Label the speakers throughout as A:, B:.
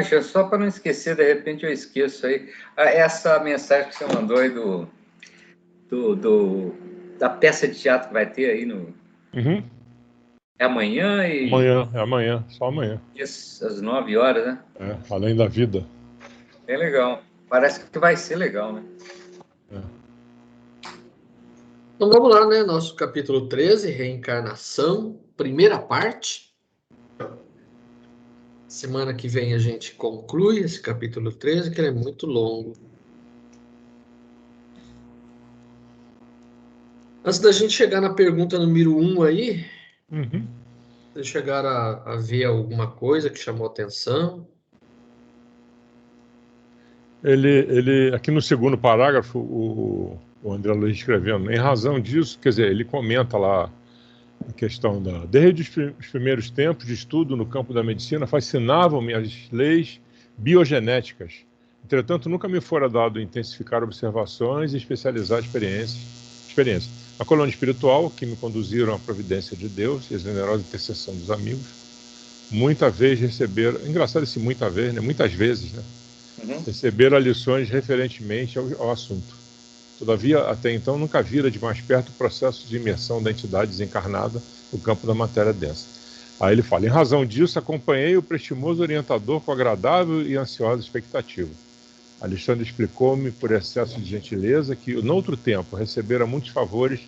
A: Alexandre, só para não esquecer, de repente eu esqueço aí, essa mensagem que você mandou aí da peça de teatro que vai ter aí no...
B: Uhum.
A: É amanhã e...
B: Amanhã, é amanhã, só amanhã.
A: Às 9 horas, né?
B: É, além da vida.
A: É legal. Parece que vai ser legal, né?
B: É.
C: Então vamos lá, né? Nosso capítulo 13, reencarnação, primeira parte. Semana que vem a gente conclui esse capítulo 13, que ele é muito longo. Antes da gente chegar na pergunta número 1 aí,
B: Uhum.
C: vocês chegaram a ver alguma coisa que chamou atenção?
B: Ele, aqui no segundo parágrafo, o André Luiz escrevendo, em razão disso, quer dizer, ele comenta lá a questão desde os primeiros tempos de estudo no campo da medicina, fascinavam-me as leis biogenéticas. Entretanto, nunca me fora dado intensificar observações e especializar experiências. A colônia espiritual, que me conduziram à providência de Deus e a generosa intercessão dos amigos, muita vez receberam, engraçado esse muita vez, né? Muitas vezes, né? Receberam lições referentemente ao assunto. Todavia, até então, nunca vira de mais perto o processo de imersão da entidade desencarnada no campo da matéria densa. Aí ele fala, em razão disso, acompanhei o prestimoso orientador com agradável e ansiosa expectativa. Alexandre explicou-me, por excesso de gentileza, que, noutro tempo, recebera muitos favores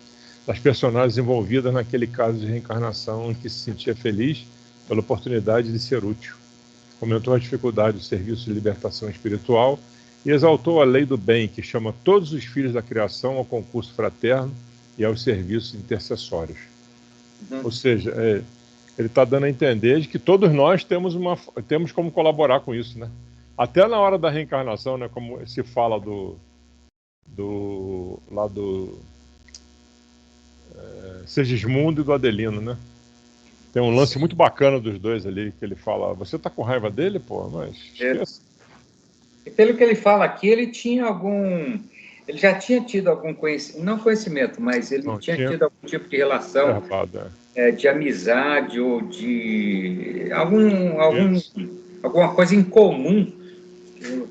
B: das personagens envolvidas naquele caso de reencarnação em que se sentia feliz pela oportunidade de ser útil. Comentou a dificuldade do serviço de libertação espiritual e exaltou a lei do bem, que chama todos os filhos da criação ao concurso fraterno e aos serviços intercessórios. Ou seja, ele está dando a entender de que todos nós temos como colaborar com isso, né? Até na hora da reencarnação, né? Como se fala Segismundo e do Adelino, né? Tem um lance muito bacana dos dois ali, que ele fala, você tá com raiva dele, pô? Mas esqueça.
A: E pelo que ele fala aqui, ele já tinha tido algum conhecimento, não conhecimento, mas ele tinha tido algum tipo de relação de amizade ou de alguma coisa em comum.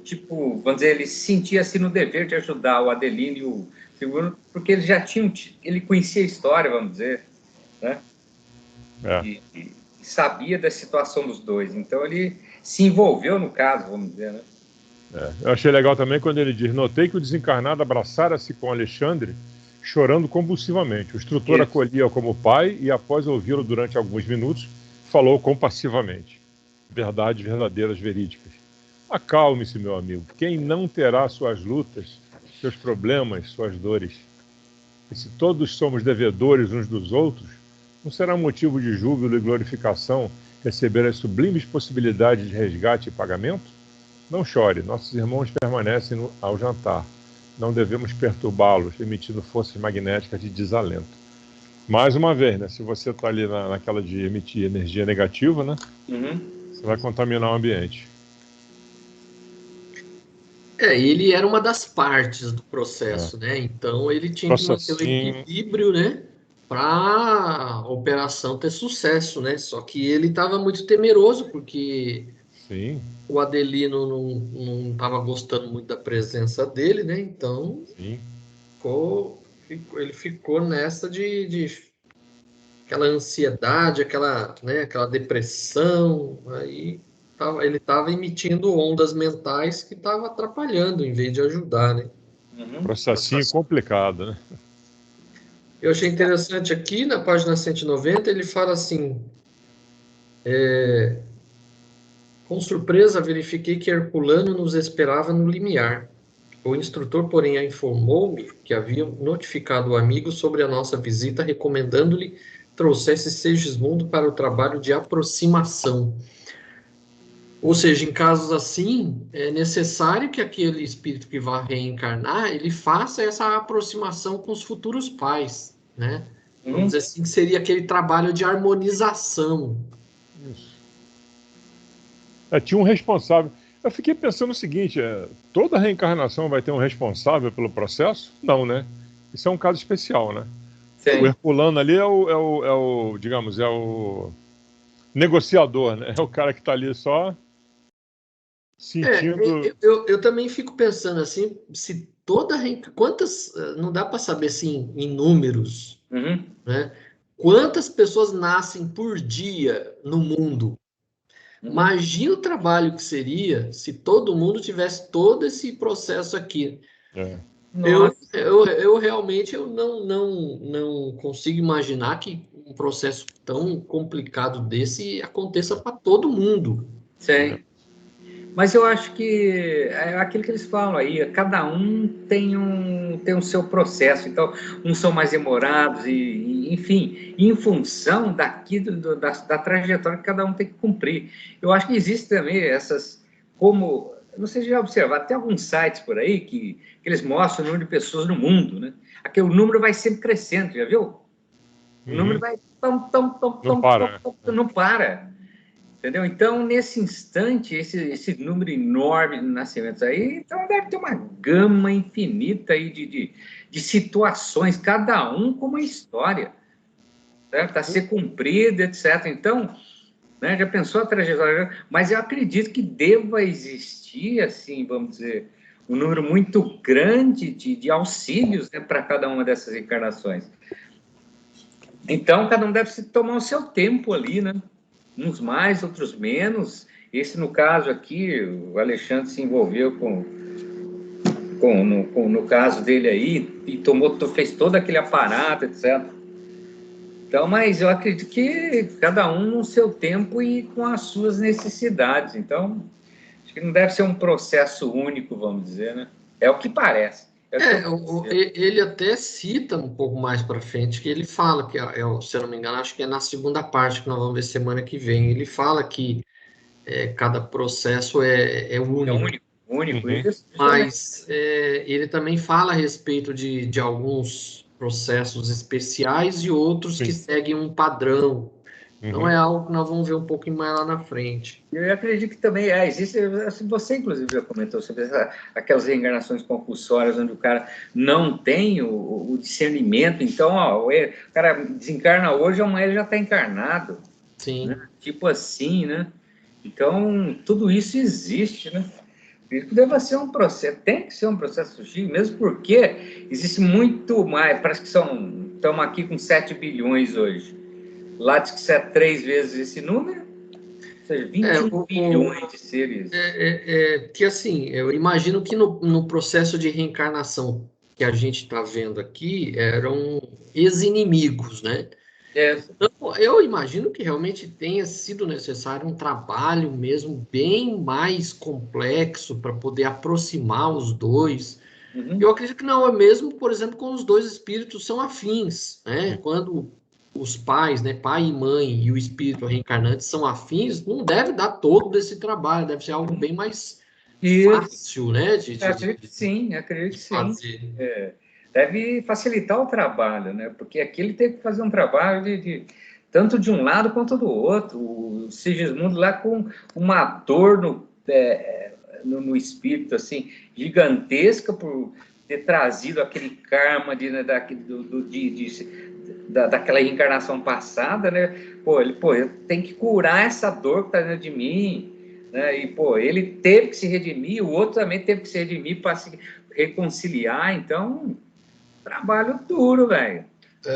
A: Tipo, vamos dizer, ele se sentia assim no dever de ajudar o Adelino e o Segundo, porque ele já tinha, ele conhecia a história, vamos dizer, né? E sabia da situação dos dois. Então ele se envolveu no caso, vamos dizer, né?
B: Eu achei legal também quando ele diz, notei que o desencarnado abraçara-se com Alexandre, chorando convulsivamente. O instrutor acolhia como pai e, após ouvi-lo durante alguns minutos, falou compassivamente. Verdades verdadeiras, verídicas. Acalme-se, meu amigo. Quem não terá suas lutas, seus problemas, suas dores? E se todos somos devedores uns dos outros, não será motivo de júbilo e glorificação receber as sublimes possibilidades de resgate e pagamento? Não chore, nossos irmãos permanecem ao jantar. Não devemos perturbá-los, emitindo forças magnéticas de desalento. Mais uma vez, né? Se você está ali naquela de emitir energia negativa, né? Você vai contaminar o ambiente.
C: Ele era uma das partes do processo, né? Então ele tinha que manter o equilíbrio, né? Para a operação ter sucesso, né? Só que ele estava muito temeroso, porque o Adelino não estava gostando muito da presença dele, né? Então ele ficou nessa de aquela ansiedade, aquela depressão, aí ele estava emitindo ondas mentais que estavam atrapalhando em vez de ajudar, né?
B: Processinho complicado, né?
C: Eu achei interessante aqui na página 190, ele fala assim, com surpresa verifiquei que Herculano nos esperava no limiar. O instrutor, porém, informou-me que havia notificado o amigo sobre a nossa visita, recomendando-lhe trouxesse Segismundo para o trabalho de aproximação. Ou seja, em casos assim, é necessário que aquele espírito que vá reencarnar, ele faça essa aproximação com os futuros pais, né? Vamos dizer assim, que seria aquele trabalho de harmonização.
B: Isso. Tinha um responsável. Eu fiquei pensando o seguinte, toda reencarnação vai ter um responsável pelo processo? Não, né? Isso é um caso especial, né? Sim. O Herculano ali digamos, é o negociador, né? É o cara que está ali só sentindo...
C: Eu também fico pensando assim, se quantas, não dá para saber assim, em números, né? Quantas pessoas nascem por dia no mundo? Imagina o trabalho que seria se todo mundo tivesse todo esse processo aqui. Eu realmente não consigo imaginar que um processo tão complicado desse aconteça para todo mundo.
A: Sim. Mas eu acho que é aquilo que eles falam aí, cada um tem um seu processo, então uns são mais demorados, enfim, em função da trajetória que cada um tem que cumprir. Eu acho que existem também como, não sei se já observaram, tem alguns sites por aí que eles mostram o número de pessoas no mundo, né? Aqui o número vai sempre crescendo, já viu? O número vai não para. Entendeu? Então, nesse instante, esse número enorme de nascimentos aí, então deve ter uma gama infinita aí de situações, cada um com uma história, certo? A ser cumprida, etc. Então, né, já pensou a trajetória? Mas eu acredito que deva existir, assim, vamos dizer, um número muito grande de auxílios, né, para cada uma dessas encarnações. Então, cada um deve se tomar o seu tempo ali, né? Uns mais, outros menos. Esse, no caso aqui, o Alexandre se envolveu no caso dele aí, e fez todo aquele aparato, etc. Então, mas eu acredito que cada um no seu tempo e com as suas necessidades. Então, acho que não deve ser um processo único, vamos dizer, né? É o que parece.
C: Ele até cita um pouco mais para frente que ele fala que, se eu não me engano, acho que é na segunda parte que nós vamos ver semana que vem. Ele fala que cada processo é único.
A: Único.
C: Mas ele também fala a respeito de alguns processos especiais e outros que seguem um padrão. Então é algo que nós vamos ver um pouquinho mais lá na frente.
A: Eu acredito que também existe, você inclusive já comentou sobre aquelas reencarnações compulsórias onde o cara não tem o discernimento, então o cara desencarna hoje, amanhã ele já está encarnado.
C: Sim.
A: Né? Tipo assim, né? Então, tudo isso existe, né? Isso deve ser um processo, tem que ser um processo sutil, mesmo porque existe muito mais, parece que estamos aqui com 7 bilhões hoje. Lá diz que é 3 vezes esse número, ou seja, 21 bilhões de seres.
C: Que assim, eu imagino que no processo de reencarnação que a gente está vendo aqui, eram ex-inimigos, né? Então, eu imagino que realmente tenha sido necessário um trabalho mesmo bem mais complexo para poder aproximar os dois. Eu acredito que não é mesmo, por exemplo, quando os dois espíritos são afins, né? Quando os pais, né, pai e mãe e o espírito reencarnante são afins, não deve dar todo esse trabalho, deve ser algo bem mais fácil, né?
A: Acredito que sim. Deve facilitar o trabalho, né? Porque aqui ele teve que fazer um trabalho tanto de um lado quanto do outro. O Sigismundo lá com uma dor no espírito, assim, gigantesca por ter trazido aquele karma daquela reencarnação passada, né? Eu tenho que curar essa dor que está dentro de mim, né? E, ele teve que se redimir, o outro também teve que se redimir para se reconciliar, então, trabalho duro, velho.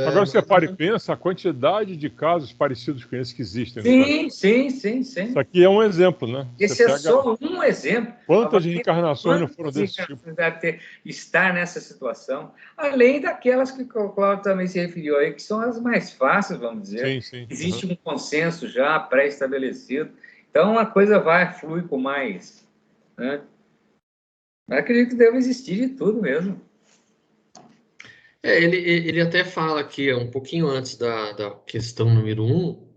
B: Agora você para e pensa a quantidade de casos parecidos com esse que existem.
A: Sim.
B: Isso aqui é um exemplo, né?
A: Esse é só um exemplo.
B: Quantas reencarnações não foram desse tipo?
A: Deve estar nessa situação. Além daquelas que o Cláudio também se referiu aí, que são as mais fáceis, vamos dizer.
B: Sim.
A: Existe um consenso já pré-estabelecido. Então, a coisa flui com mais. Né? Mas acredito que deve existir de tudo mesmo.
C: Ele até fala aqui, um pouquinho antes da questão número 1,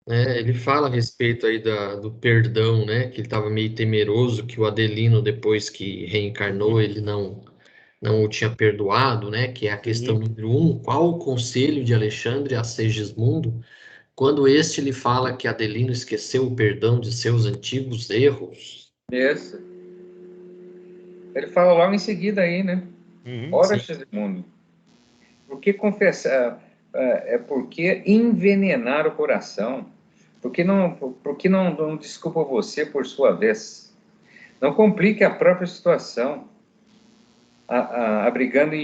C: né, ele fala a respeito aí do perdão, né, que ele estava meio temeroso que o Adelino, depois que reencarnou, ele não o tinha perdoado, né, que é a questão número 1, qual o conselho de Alexandre a Segismundo, quando este lhe fala que Adelino esqueceu o perdão de seus antigos erros?
A: Isso. Ele fala logo em seguida aí, né? Ora, Segismundo, por que confessar? Porque envenenar o coração? Por que não desculpa você por sua vez? Não complique a própria situação, abrigando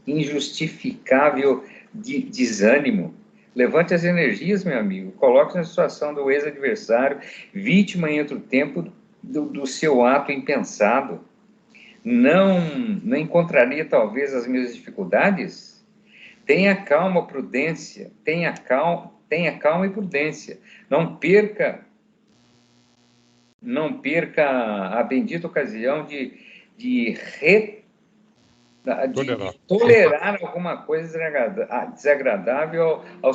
A: injustificável desânimo. Levante as energias, meu amigo. Coloque-se na situação do ex-adversário, vítima em outro tempo do seu ato impensado. Não encontraria, talvez, as mesmas dificuldades? Tenha calma, prudência. Tenha calma e prudência. Não perca a bendita ocasião de tolerar alguma coisa desagradável ao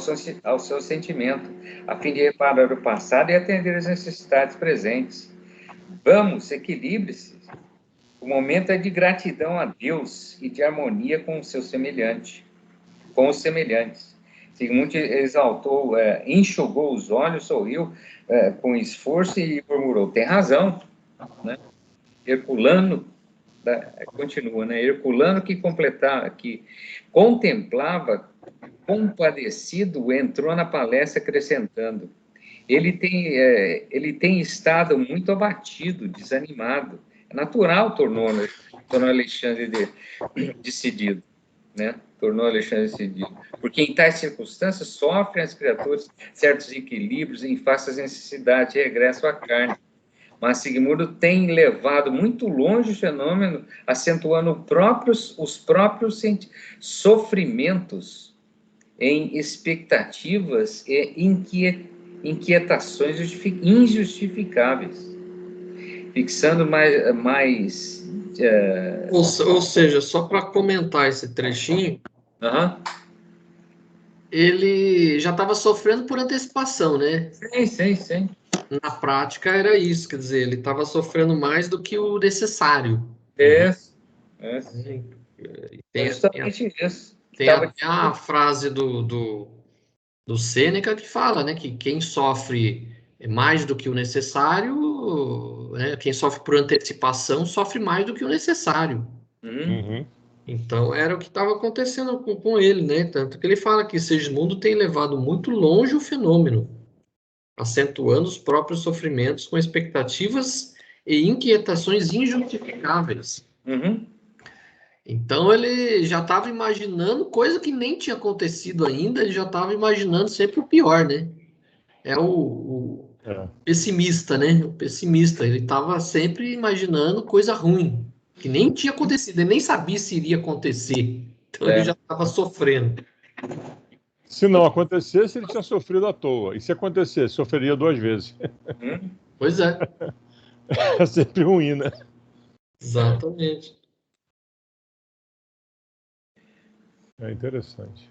A: seu sentimento, a fim de reparar o passado e atender às necessidades presentes. Vamos, equilibre-se. O momento é de gratidão a Deus e de harmonia com o seu semelhante, com os semelhantes. Sigmund exaltou, enxugou os olhos, sorriu com esforço e murmurou: tem razão, né? Herculano, continua, né? Herculano que contemplava, compadecido, entrou na palestra acrescentando: ele tem estado muito abatido, desanimado. É natural, tornou Alexandre decidido, né? Tornou Alexandre decidido. Porque em tais circunstâncias sofrem as criaturas certos equilíbrios em face às necessidades de regresso à carne. Mas Sigmund tem levado muito longe o fenômeno, acentuando os próprios sofrimentos em expectativas e inquietações injustificáveis, fixando mais
C: ou seja, só para comentar esse trechinho, ele já estava sofrendo por antecipação, né?
A: Sim.
C: Na prática era isso, quer dizer, ele estava sofrendo mais do que o necessário.
A: Justamente isso.
C: Tem até a frase do Sêneca que fala, né, que quem sofre mais do que o necessário, né, quem sofre por antecipação sofre mais do que o necessário. Então era o que estava acontecendo com ele, né? Tanto que ele fala que Segismundo tem levado muito longe o fenômeno, acentuando os próprios sofrimentos com expectativas e inquietações injustificáveis. Então ele já estava imaginando coisa que nem tinha acontecido ainda, ele já estava imaginando sempre o pior, né? É o pessimista, né? O pessimista, ele estava sempre imaginando coisa ruim, que nem tinha acontecido, ele nem sabia se iria acontecer. Então ele já estava sofrendo.
B: Se não acontecesse, ele tinha sofrido à toa. E se acontecesse, sofreria 2 vezes.
C: Pois é.
B: É sempre ruim, né?
C: Exatamente.
B: É interessante.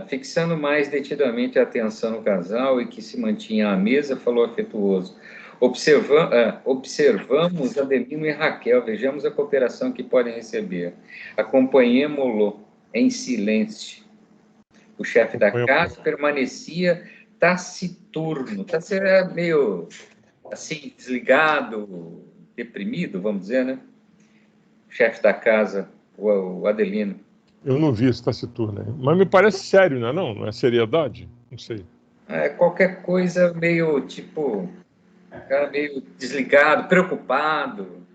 A: Fixando mais detidamente a atenção no casal e que se mantinha à mesa, falou afetuoso: observamos Adelino e Raquel, vejamos a cooperação que podem receber. Acompanhemo-lo em silêncio. O chefe da casa permanecia taciturno, meio assim, desligado, deprimido, vamos dizer, né? O chefe da casa, o Adelino.
B: Eu não vi esse taciturno, né? Mas me parece sério, não é não? Não é seriedade? Não sei.
A: Qualquer coisa meio, tipo, meio desligado, preocupado,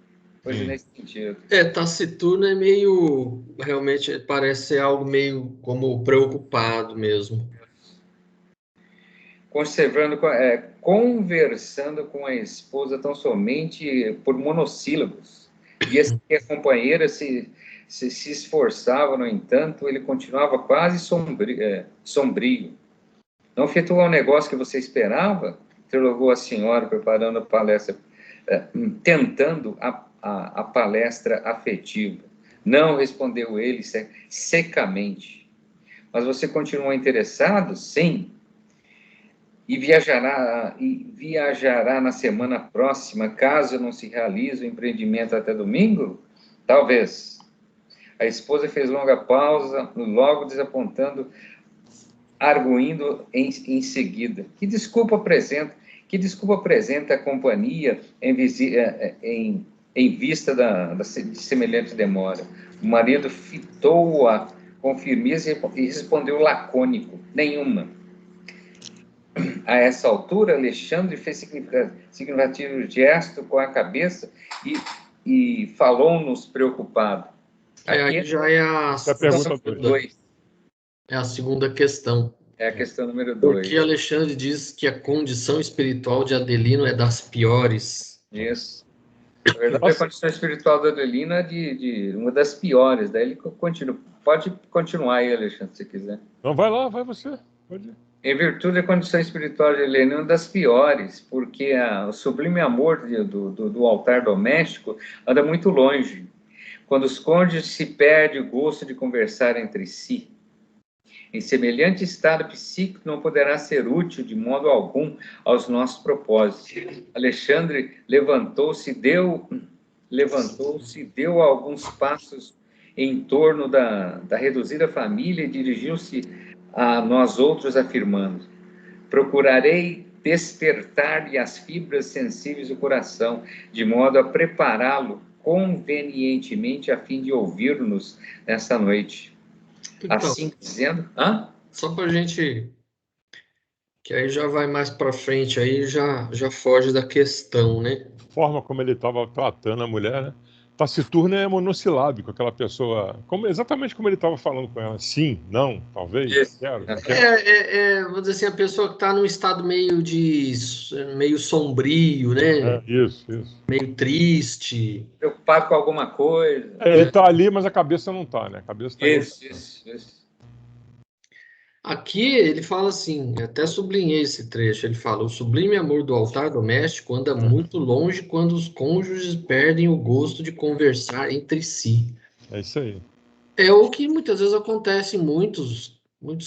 A: coisa nesse sentido.
C: Taciturno é meio, realmente parece ser algo meio como preocupado mesmo.
A: Conversando com a esposa tão somente por monossílabos. Via que a companheira se esforçava, no entanto, ele continuava quase sombrio. Não efetuou o negócio que você esperava? Interrogou a senhora, preparando a palestra, tentando a palestra afetiva. Não, respondeu ele secamente. Mas você continua interessado? Sim. E viajará na semana próxima, caso não se realize o empreendimento até domingo? Talvez. A esposa fez longa pausa, logo desapontando, arguindo em seguida: Que desculpa apresenta a companhia em vista de semelhante demora? O marido fitou-a com firmeza e respondeu lacônico: nenhuma. A essa altura, Alexandre fez significativo gesto com a cabeça e falou-nos preocupado.
C: Aí já é a
B: pergunta
A: 2.
C: É a segunda questão.
A: É a questão número 2.
C: Porque Alexandre diz que a condição espiritual de Adelino é das piores.
A: Isso. Na verdade, a condição espiritual da Adelina é de uma das piores. Daí ele continua. Pode continuar aí, Alexandre, se quiser.
B: Não, vai lá, vai você. Pode ir.
A: Em virtude da condição espiritual de Adelina, é uma das piores, porque o sublime amor do altar doméstico anda muito longe. Quando os cônjuges se perde o gosto de conversar entre si. Em semelhante estado psíquico não poderá ser útil de modo algum aos nossos propósitos. Alexandre levantou-se, deu alguns passos em torno da reduzida família e dirigiu-se a nós outros afirmando: procurarei despertar-lhe as fibras sensíveis do coração, de modo a prepará-lo convenientemente a fim de ouvir-nos nessa noite. Então, assim dizendo...
C: Só para a gente... Que aí já vai mais para frente, aí já foge da questão, né?
B: A forma como ele estava tratando a mulher, né? Taciturno é monossilábico, aquela pessoa... exatamente como ele estava falando com ela. Sim, não, talvez, quero.
C: Vou dizer assim, a pessoa que está num estado meio sombrio, né?
B: Isso.
C: Meio triste.
A: Preocupado com alguma coisa.
B: Ele está ali, mas a cabeça não está, né? A cabeça tá
A: Isso.
C: Aqui ele fala assim, até sublinhei esse trecho, ele fala: o sublime amor do altar doméstico anda muito longe quando os cônjuges perdem o gosto de conversar entre si.
B: É isso aí.
C: É o que muitas vezes acontece em muitos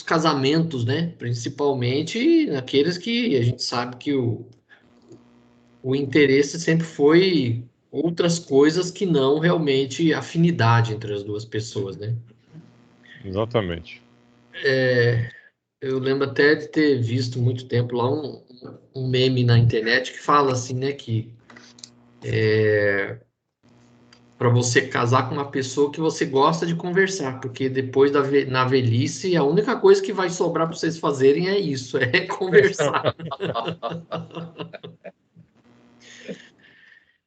C: casamentos, né? Principalmente naqueles que a gente sabe que o interesse sempre foi outras coisas que não realmente afinidade entre as duas pessoas, né?
B: Exatamente.
C: Eu lembro até de ter visto muito tempo lá um meme na internet que fala assim, né, que para você casar com uma pessoa que você gosta de conversar, porque depois na velhice a única coisa que vai sobrar para vocês fazerem é isso, é conversar.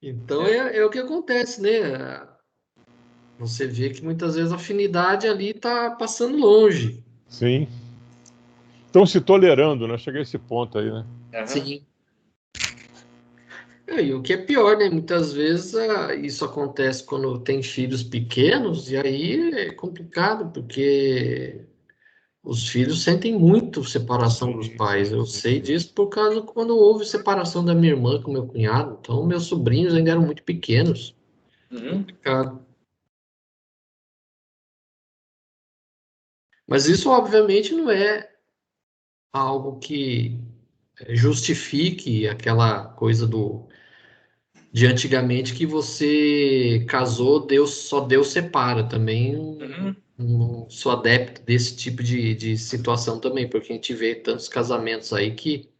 C: Então é o que acontece, né? Você vê que muitas vezes a afinidade ali está passando longe.
B: Sim. Estão se tolerando, né? Chega a esse ponto aí, né?
C: Sim. E o que é pior, né? Muitas vezes isso acontece quando tem filhos pequenos, e aí é complicado, porque os filhos sentem muito separação dos pais. Eu sei disso por causa quando houve separação da minha irmã com meu cunhado. Então, meus sobrinhos ainda eram muito pequenos. Complicado. Mas isso, obviamente, não é algo que justifique aquela coisa de antigamente que você casou, só Deus separa. Também não sou adepto desse tipo de situação também, porque a gente vê tantos casamentos aí que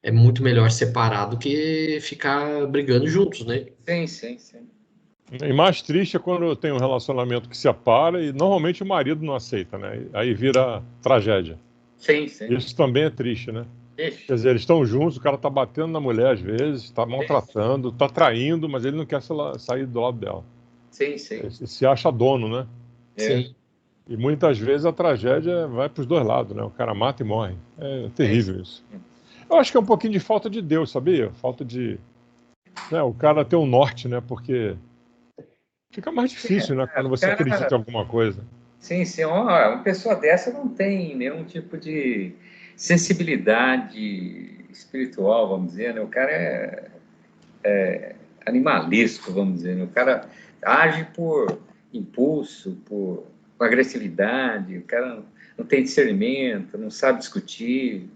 C: é muito melhor separar do que ficar brigando juntos, né?
A: Sim.
B: E mais triste é quando tem um relacionamento que separa e normalmente o marido não aceita, né? Aí vira tragédia.
A: Sim.
B: Isso também é triste, né?
A: Ixi.
B: Quer dizer, eles estão juntos, o cara tá batendo na mulher às vezes, tá maltratando, tá traindo, mas ele não quer sair do lado dela.
A: Sim.
B: Ele se acha dono, né?
C: Sim.
B: E muitas vezes a tragédia vai para os dois lados, né? O cara mata e morre. É terrível isso. Eu acho que é um pouquinho de falta de Deus, sabia? Falta de... né? O cara ter um norte, né? Porque fica mais difícil, né? Quando você acredita em alguma coisa.
A: Sim. Uma pessoa dessa não tem nenhum tipo de sensibilidade espiritual, vamos dizer, né? O cara é animalesco, vamos dizer, né? O cara age por impulso, por agressividade, o cara não tem discernimento, não sabe discutir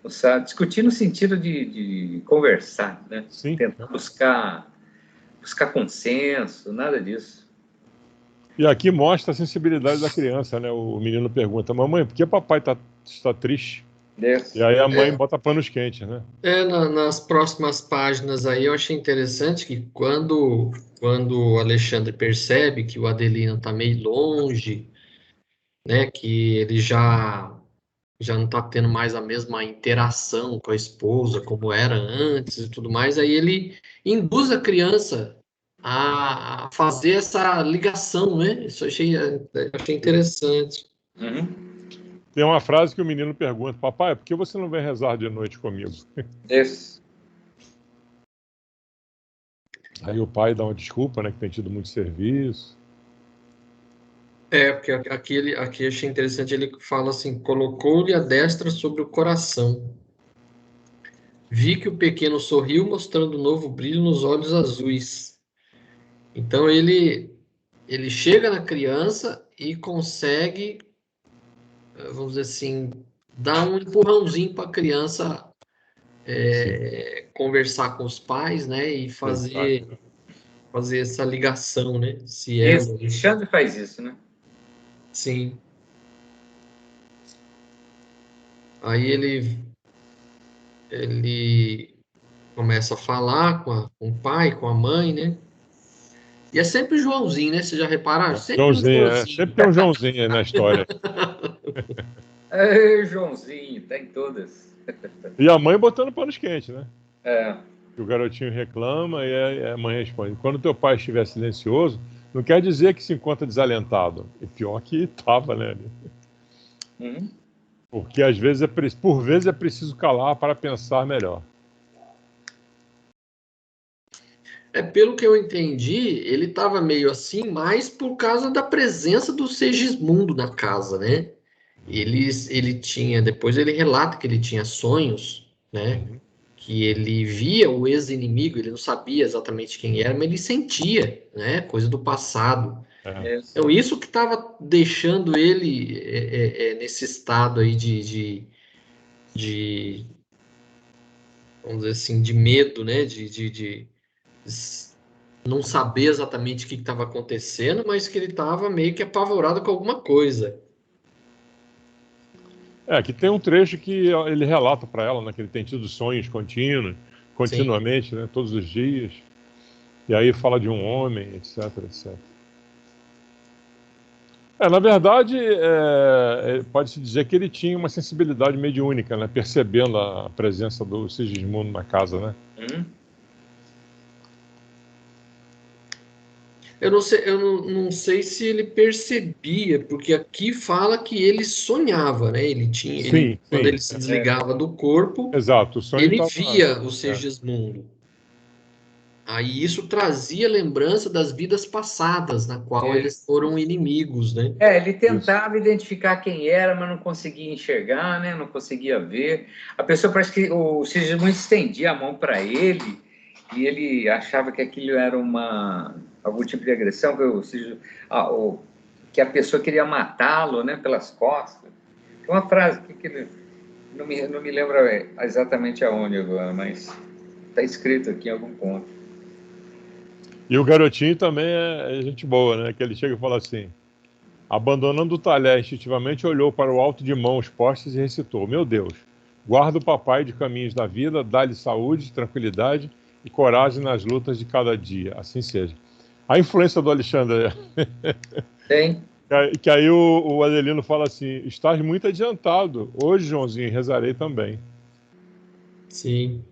A: no sentido de conversar, né?
B: Sim.
A: Tentar buscar consenso, nada disso.
B: E aqui mostra a sensibilidade da criança, né? O menino pergunta: mamãe, por que papai está triste? E aí a mãe bota panos quentes, né?
C: Nas próximas páginas aí eu achei interessante que quando o Alexandre percebe que o Adelino está meio longe, né, que ele já já não está tendo mais a mesma interação com a esposa como era antes e tudo mais, aí ele induz a criança a fazer essa ligação, né? Isso eu achei interessante.
A: Uhum.
B: Tem uma frase que o menino pergunta: papai, por que você não vem rezar de noite comigo?
A: Isso.
B: Aí o pai dá uma desculpa, né, que tem tido muito serviço.
C: Porque aqui achei interessante, ele fala assim, colocou-lhe a destra sobre o coração. Vi que o pequeno sorriu, mostrando um novo brilho nos olhos azuis. Então ele chega na criança e consegue, vamos dizer assim, dar um empurrãozinho para a criança conversar com os pais, né, e fazer essa ligação, né? Se é.
A: Isso, Alexandre faz isso, né?
C: Sim. Aí ele começa a falar com o pai, com a mãe, né? E é sempre o Joãozinho, né? Você já repararam? Sempre
B: Joãozinho,
C: um Joãozinho.
B: sempre tem um Joãozinho aí na história.
A: Joãozinho, tá em todas.
B: E a mãe botando panos quentes, né?
A: É.
B: O garotinho reclama e a mãe responde: quando teu pai estiver silencioso, não quer dizer que se encontra desalentado. E pior que estava, né?
A: Uhum.
B: Porque às vezes por vezes é preciso calar para pensar melhor.
C: Pelo que eu entendi, ele estava meio assim, mais por causa da presença do Segismundo na casa, né? Ele tinha, depois ele relata que ele tinha sonhos, né? Que ele via o ex-inimigo, ele não sabia exatamente quem era, mas ele sentia, né? Coisa do passado. Então, isso que estava deixando ele nesse estado aí de, vamos dizer assim, de medo, né? De não saber exatamente o que estava acontecendo, mas que ele estava meio que apavorado com alguma coisa.
B: Aqui tem um trecho que ele relata para ela, né, que ele tem tido sonhos continuamente, né, todos os dias. E aí fala de um homem, etc, etc. Na verdade, pode-se dizer que ele tinha uma sensibilidade mediúnica, né, percebendo a presença do Sigismundo na casa, né?
C: Eu não sei se ele percebia, porque aqui fala que ele sonhava, né? Quando ele se desligava do corpo,
B: exato, o sonho
C: ele via o Segismundo. Aí isso trazia lembrança das vidas passadas, na qual eles foram inimigos, né?
A: Ele tentava identificar quem era, mas não conseguia enxergar, né? Não conseguia ver. A pessoa parece que o Sigismundo estendia a mão para ele e ele achava que aquilo era algum tipo de agressão, que a pessoa queria matá-lo, né? Pelas costas. Tem uma frase que ele, não me lembro exatamente aonde agora, mas está escrito aqui em algum ponto.
B: E o garotinho também é gente boa, né? Que ele chega e fala assim: abandonando o talher, instintivamente olhou para o alto de mãos postas e recitou: meu Deus, guarda o papai de caminhos da vida, dá-lhe saúde, tranquilidade e coragem nas lutas de cada dia, assim seja. A influência do Alexandre.
A: Tem.
B: Que aí o Adelino fala assim: estás muito adiantado. Hoje, Joãozinho, rezarei também.
C: Sim.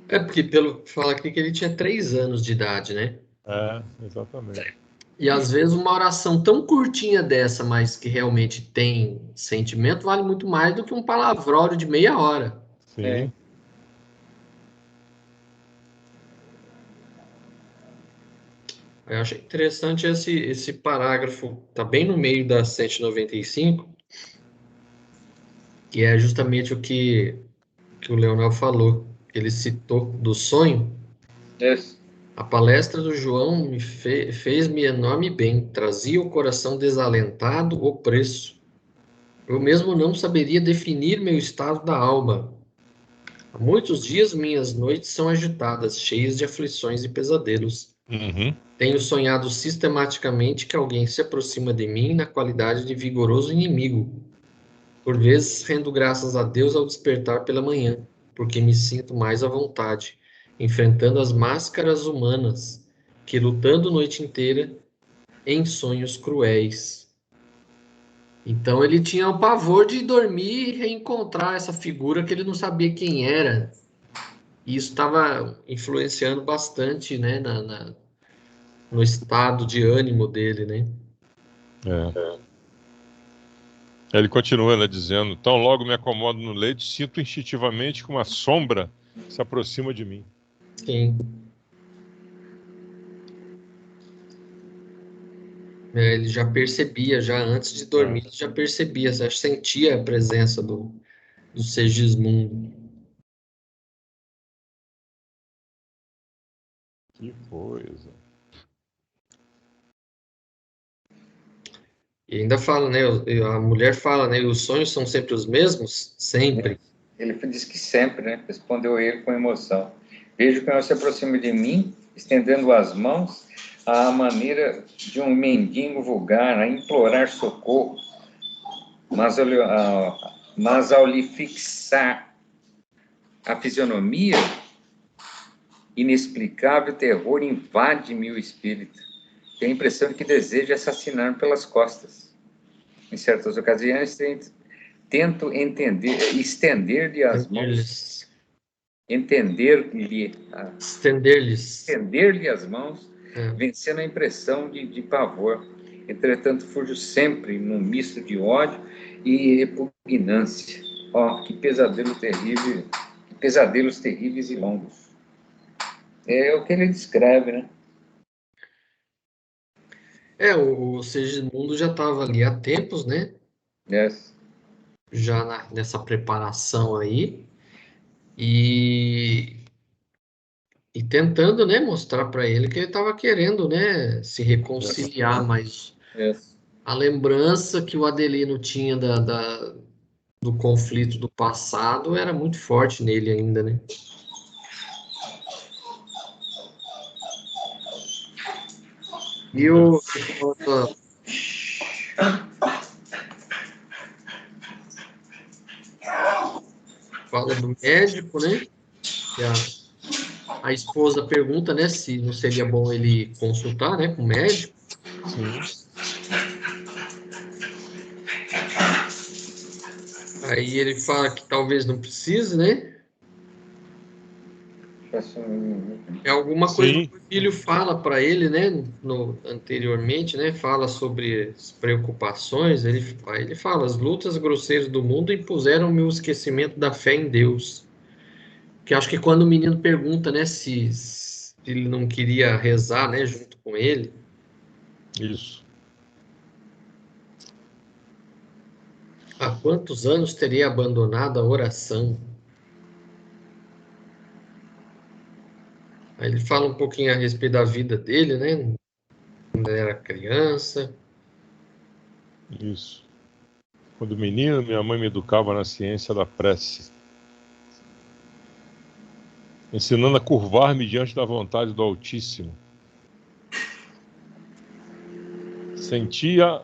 C: Porque fala aqui que ele tinha 3 anos de idade, né?
B: Exatamente.
C: E às vezes uma oração tão curtinha dessa, mas que realmente tem sentimento, vale muito mais do que um palavrório de meia hora.
B: Sim.
C: Eu achei interessante esse parágrafo, tá bem no meio da 195, que é justamente o que o Leonel falou. Ele citou do sonho. A palestra do João fez-me enorme bem, trazia o coração desalentado opresso. Eu mesmo não saberia definir meu estado da alma. Há muitos dias minhas noites são agitadas, cheias de aflições e pesadelos. Tenho sonhado sistematicamente que alguém se aproxima de mim na qualidade de vigoroso inimigo. Por vezes rendo graças a Deus ao despertar pela manhã, porque me sinto mais à vontade, enfrentando as máscaras humanas, que lutando noite inteira em sonhos cruéis. Então ele tinha o pavor de dormir e reencontrar essa figura que ele não sabia quem era. E isso estava influenciando bastante, né, no estado de ânimo dele, né?
B: Ele continua, né, dizendo: tão logo me acomodo no leito, sinto instintivamente que uma sombra se aproxima de mim.
C: Sim. Ele já percebia, já antes de dormir, ele já percebia, já sentia a presença do Segismundo.
B: Que coisa.
C: E ainda fala, né? A mulher fala, né? Os sonhos são sempre os mesmos? Sempre.
A: Ele diz que sempre, né? Respondeu ele com emoção. Vejo que ela se aproxima de mim, estendendo as mãos à maneira de um mendigo vulgar, a implorar socorro. Mas ao lhe fixar a fisionomia, inexplicável terror invade-me o espírito. Tenho a impressão de que deseja assassinar-me pelas costas. Em certas ocasiões, tento estender-lhe as mãos. Estender-lhe as mãos, vencendo a impressão de pavor. Entretanto, fujo sempre num misto de ódio e repugnância. Que pesadelo terrível, que pesadelos terríveis e longos. É o que ele descreve, né?
C: O Segismundo já estava ali há tempos, né?
A: Yes.
C: Já nessa preparação aí. E tentando, né, mostrar para ele que ele estava querendo, né, se reconciliar, mas a lembrança que o Adelino tinha do conflito do passado era muito forte nele ainda, né? E fala do médico, né? Que a esposa pergunta, né, se não seria bom ele consultar, né, com o médico.
B: Sim.
C: Aí ele fala que talvez não precise, né? É alguma coisa que o filho fala para ele, né? Anteriormente, né? Fala sobre as preocupações. Ele fala: as lutas grosseiras do mundo impuseram-me o esquecimento da fé em Deus. Que acho que quando o menino pergunta, né? Se ele não queria rezar, né? Junto com ele.
B: Isso.
C: Há quantos anos teria abandonado a oração? Aí ele fala um pouquinho a respeito da vida dele, né? Quando ele era criança.
B: Isso. Quando menino, minha mãe me educava na ciência da prece, ensinando a curvar-me diante da vontade do Altíssimo. Sentia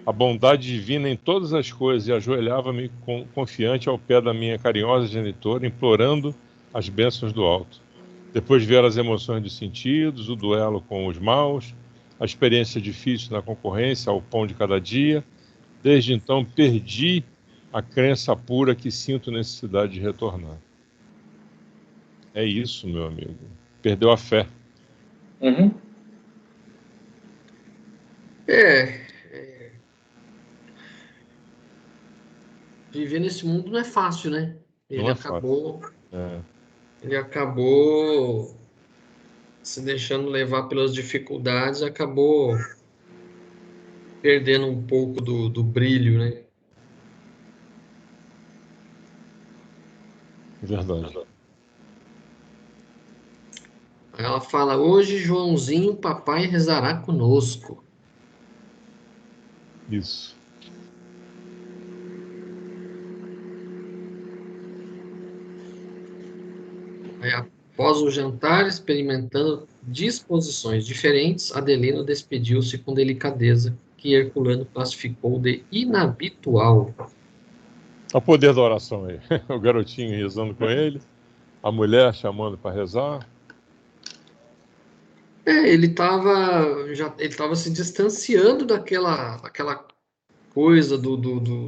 B: a bondade divina em todas as coisas e ajoelhava-me confiante ao pé da minha carinhosa genitora, implorando as bênçãos do alto. Depois vieram as emoções dos sentidos, o duelo com os maus, a experiência difícil na concorrência ao pão de cada dia. Desde então perdi a crença pura que sinto necessidade de retornar. É isso, meu amigo. Perdeu a fé.
C: Uhum. Viver nesse mundo não é fácil, né? Ele acabou se deixando levar pelas dificuldades, acabou perdendo um pouco do brilho, né?
B: Verdade.
C: Ela fala: hoje, Joãozinho, papai rezará conosco.
B: Isso.
C: Aí, após o jantar, experimentando disposições diferentes, Adelino despediu-se com delicadeza, que Herculano classificou de inabitual.
B: O poder da oração aí. O garotinho rezando com ele, a mulher chamando para rezar.
C: Ele estava se distanciando daquela coisa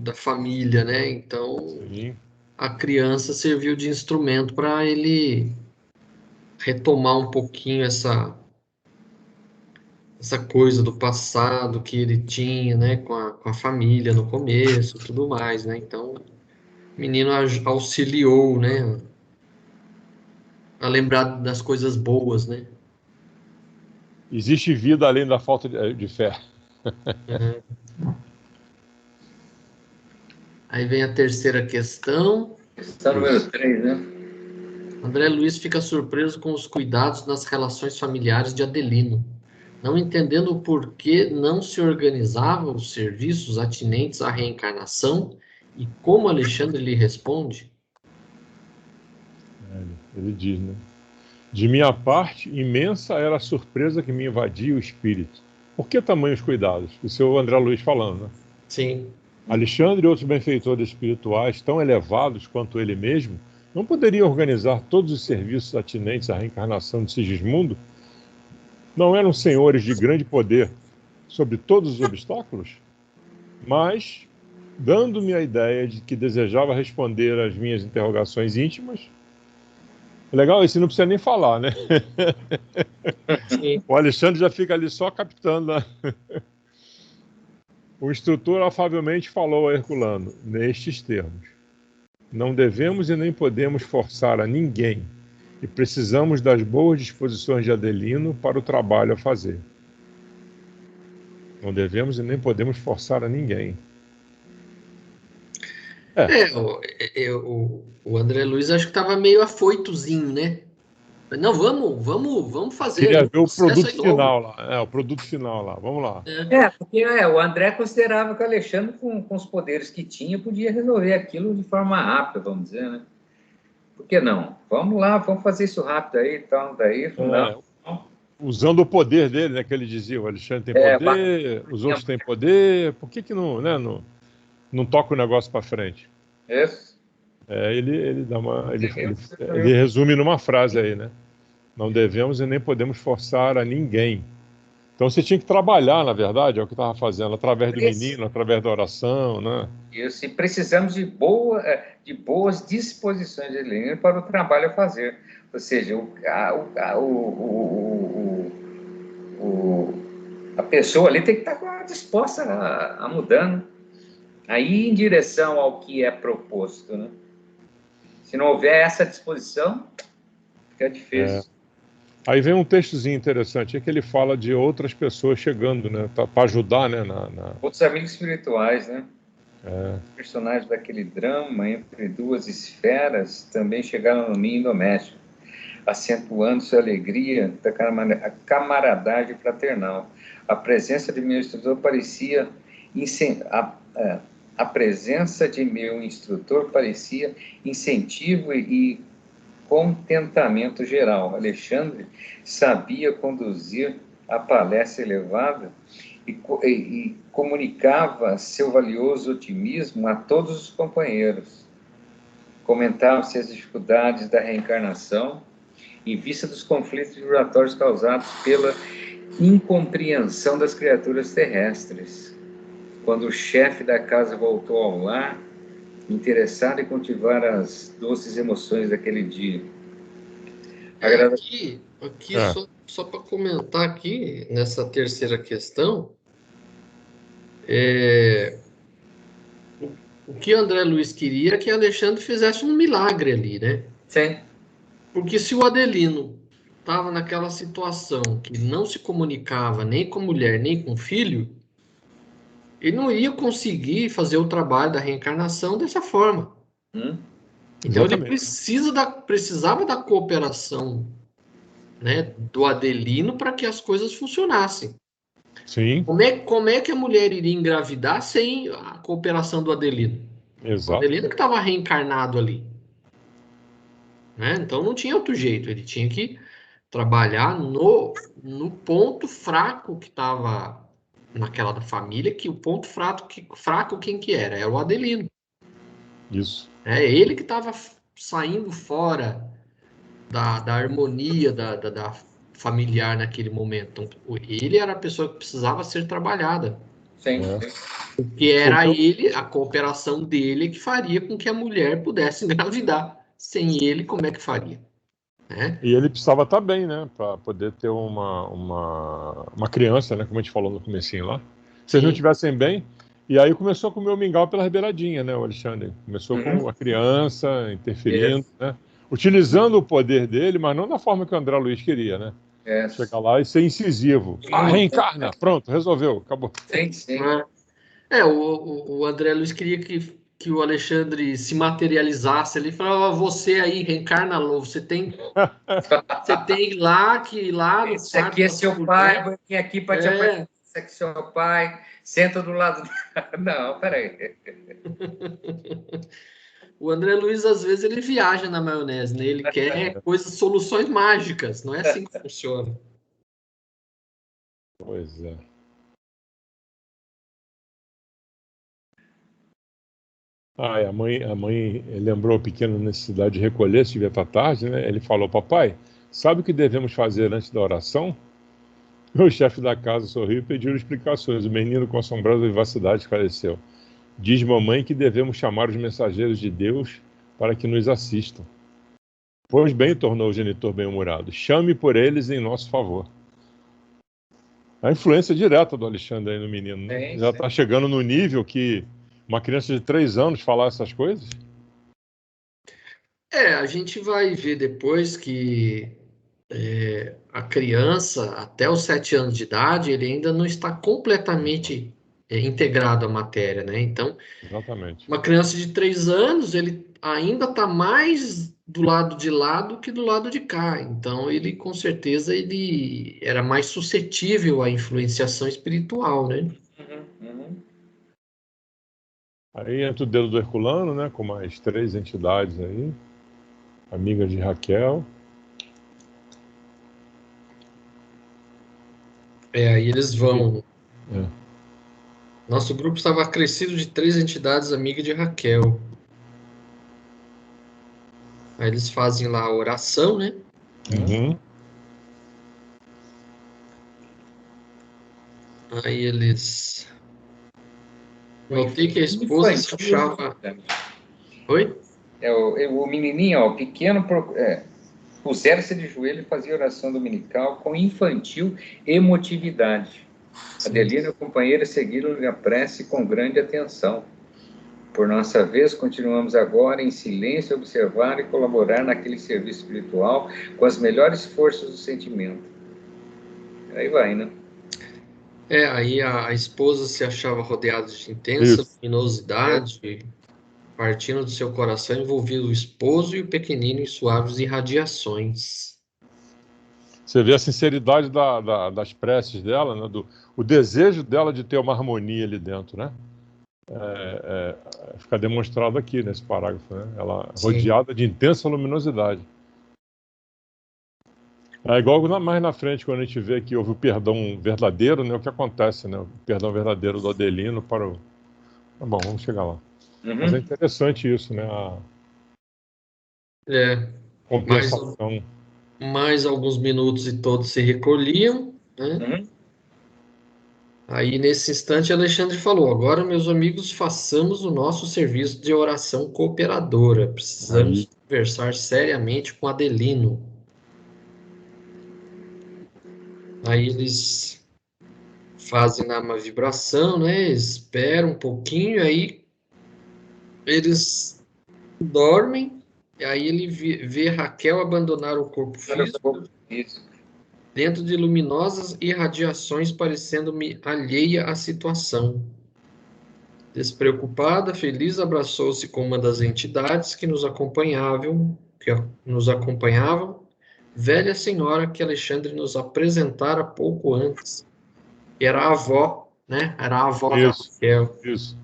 C: da família, né? Então,
B: Sim.
C: a criança serviu de instrumento para ele retomar um pouquinho essa coisa do passado que ele tinha, né, com a família no começo, tudo mais, né? Então, o menino auxiliou, né, a lembrar das coisas boas, né?
B: Existe vida além da falta de fé.
C: Uhum. Aí vem a terceira questão.
A: Questão número 3, né?
C: André Luiz fica surpreso com os cuidados nas relações familiares de Adelino, não entendendo o porquê não se organizavam os serviços atinentes à reencarnação e como Alexandre lhe responde.
B: Ele diz, né? De minha parte, imensa era a surpresa que me invadia o espírito. Por que tamanhos cuidados? Isso é o André Luiz falando, né?
C: Sim.
B: Alexandre e outros benfeitores espirituais tão elevados quanto ele mesmo não poderiam organizar todos os serviços atinentes à reencarnação de Sigismundo? Não eram senhores de grande poder sobre todos os obstáculos? Mas, dando-me a ideia de que desejava responder às minhas interrogações íntimas, legal, esse não precisa nem falar, né?
C: Sim.
B: O Alexandre já fica ali só captando, né? O instrutor afavelmente falou a Herculano, nestes termos: não devemos e nem podemos forçar a ninguém, e precisamos das boas disposições de Adelino para o trabalho a fazer. Não devemos e nem podemos forçar a ninguém.
C: O André Luiz acho que estava meio afoitozinho, né? Não, vamos fazer
B: Queria
C: um
B: ver o
C: processo
B: produto
C: aí logo.
B: final lá. O produto final lá. Vamos lá.
A: Porque o André considerava que o Alexandre, com os poderes que tinha, podia resolver aquilo de forma rápida, vamos dizer, né? Por que não? Vamos lá, vamos fazer isso rápido aí, então, daí, não.
B: Usando o poder dele, né? Que ele dizia, o Alexandre tem poder, os outros têm poder, por que não, né, não toca o negócio para frente?
A: Isso.
B: Ele dá ele resume numa frase aí, né? Não devemos e nem podemos forçar a ninguém. Então você tinha que trabalhar, na verdade, é o que estava fazendo, através do menino, através da oração, né?
A: Isso, e precisamos de boas disposições de Lenin para o trabalho a fazer. Ou seja, a pessoa ali tem que estar disposta a mudar, né? A ir em direção ao que é proposto, né? Se não houver essa disposição, fica difícil.
B: Aí vem um textozinho interessante, é que ele fala de outras pessoas chegando, né, para ajudar, né,
A: outros amigos espirituais, né? Os personagens daquele drama entre duas esferas também chegaram no ninho doméstico, acentuando sua alegria da camaradagem fraternal. A presença de meu instrutor parecia incentivo e contentamento geral. Alexandre sabia conduzir a palestra elevada e comunicava seu valioso otimismo a todos os companheiros. Comentava-se as dificuldades da reencarnação em vista dos conflitos vibratórios causados pela incompreensão das criaturas terrestres. Quando o chefe da casa voltou ao lar, interessado em cultivar as doces emoções daquele dia.
C: Aqui só para comentar aqui, nessa terceira questão, o que André Luiz queria é que Alexandre fizesse um milagre ali, né?
A: Sim.
C: Porque se o Adelino estava naquela situação que não se comunicava nem com mulher, nem com filho, ele não ia conseguir fazer o trabalho da reencarnação dessa forma. Então ele precisava da cooperação, né, do Adelino para que as coisas funcionassem.
B: Sim.
C: Como é que a mulher iria engravidar sem a cooperação do Adelino?
B: Exato.
C: O Adelino que estava reencarnado ali. Né? Então não tinha outro jeito, ele tinha que trabalhar no ponto fraco que estava naquela da família, que o ponto fraco quem que era? Era o Adelino.
B: Isso.
C: É ele que estava saindo fora da harmonia da familiar naquele momento. Então, ele era a pessoa que precisava ser trabalhada.
A: Sim.
C: Porque era ele, a cooperação dele, que faria com que a mulher pudesse engravidar. Sem ele, como é que faria?
B: E ele precisava estar bem, né? Para poder ter uma criança, né? Como a gente falou no comecinho lá. Se eles não estivessem bem... E aí começou a comer o mingau pela beiradinha, né, o Alexandre? Começou com a criança interferindo, né? Utilizando o poder dele, mas não da forma que o André Luiz queria, né? Chegar lá e ser incisivo. Reencarna, pronto, resolveu, acabou.
A: Sim.
C: O André Luiz queria que o Alexandre se materializasse. Ele falava, você aí, reencarna novo. Você tem lá que lá no
A: esse aqui é seu pai, vou vir aqui para te apresentar. Esse aqui é seu pai, senta do lado. Não, peraí.
C: O André Luiz, às vezes, ele viaja na maionese, né? Ele quer soluções mágicas. Não é assim que funciona.
B: Pois é. A mãe lembrou o pequeno necessidade de recolher-se, devia estar tarde, né? Ele falou, papai, sabe o que devemos fazer antes da oração? O chefe da casa sorriu e pediu explicações. O menino, com assombrosa vivacidade, esclareceu. Diz mamãe que devemos chamar os mensageiros de Deus para que nos assistam. Pois bem, tornou o genitor bem-humorado, chame por eles em nosso favor. A influência direta do Alexandre aí no menino, né? Já está chegando no nível que uma criança de 3 anos falar essas coisas?
C: A gente vai ver depois que a criança, até os 7 anos de idade, ele ainda não está completamente integrado à matéria, né? Então,
B: Exatamente.
C: uma criança de 3 anos, ele ainda está mais do lado de lá do que do lado de cá. Então, ele, com certeza, ele era mais suscetível à influenciação espiritual, né?
B: Aí entra o dedo do Herculano, né? Com mais 3 entidades aí. Amigas de Raquel.
C: Aí eles vão... Nosso grupo estava acrescido de 3 entidades amigas de Raquel. Aí eles fazem lá a oração, né? Aí eles... Notei que a esposa se achava... Oi?
A: O menininho, o pequeno, puseram-se de joelho e fazia oração dominical com infantil emotividade. Adelina e a companheira seguiram-lhe a prece com grande atenção. Por nossa vez, continuamos agora em silêncio a observar e colaborar naquele serviço espiritual com as melhores forças do sentimento. Aí vai, né?
C: Aí a esposa se achava rodeada de intensa luminosidade, partindo do seu coração, envolvendo o esposo e o pequenino em suaves irradiações.
B: Você vê a sinceridade das preces dela, né? O desejo dela de ter uma harmonia ali dentro, né? Fica demonstrado aqui nesse parágrafo, né? Ela rodeada de intensa luminosidade. É igual mais na frente, quando a gente vê que houve o perdão verdadeiro, né? O que acontece, né? O perdão verdadeiro do Adelino para o... Tá bom, vamos chegar lá. Mas é interessante isso, né? A compensação.
C: Mais alguns minutos e todos se recolhiam, né? Aí, nesse instante, Alexandre falou, agora, meus amigos, façamos o nosso serviço de oração cooperadora. Precisamos conversar seriamente com Adelino. Aí eles fazem lá uma vibração, né? Esperam um pouquinho, aí eles dormem, e aí ele vê Raquel abandonar o corpo físico dentro de luminosas irradiações, parecendo-me alheia à situação. Despreocupada, feliz, abraçou-se com uma das entidades que nos acompanhavam, velha senhora que Alexandre nos apresentara pouco antes, que era a avó, né? Era a avó da Raquel.
B: Isso.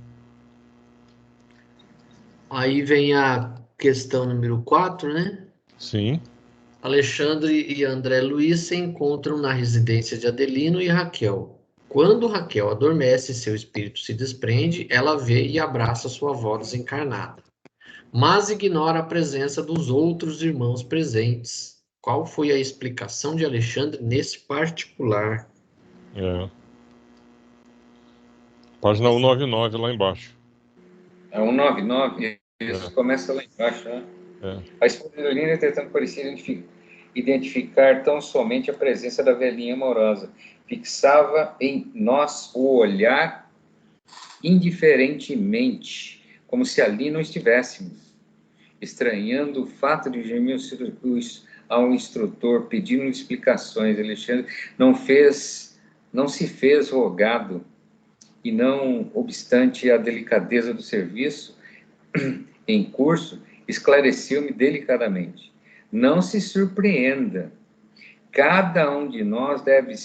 C: Aí vem a questão número 4, né?
B: Sim.
C: Alexandre e André Luiz se encontram na residência de Adelino e Raquel. Quando Raquel adormece e seu espírito se desprende, ela vê e abraça sua avó desencarnada, mas ignora a presença dos outros irmãos presentes. Qual foi a explicação de Alexandre nesse particular?
B: Página 199, lá embaixo.
A: É 199, isso começa lá embaixo, né? A esposa de Adelino, entretanto, parecia identificar tão somente a presença da velhinha amorosa. Fixava em nós o olhar indiferentemente, como se ali não estivéssemos, estranhando o fato de gemer ao instrutor, pedindo explicações. Alexandre não se fez rogado, e não obstante a delicadeza do serviço em curso, esclareceu-me delicadamente: não se surpreenda, cada um de nós deve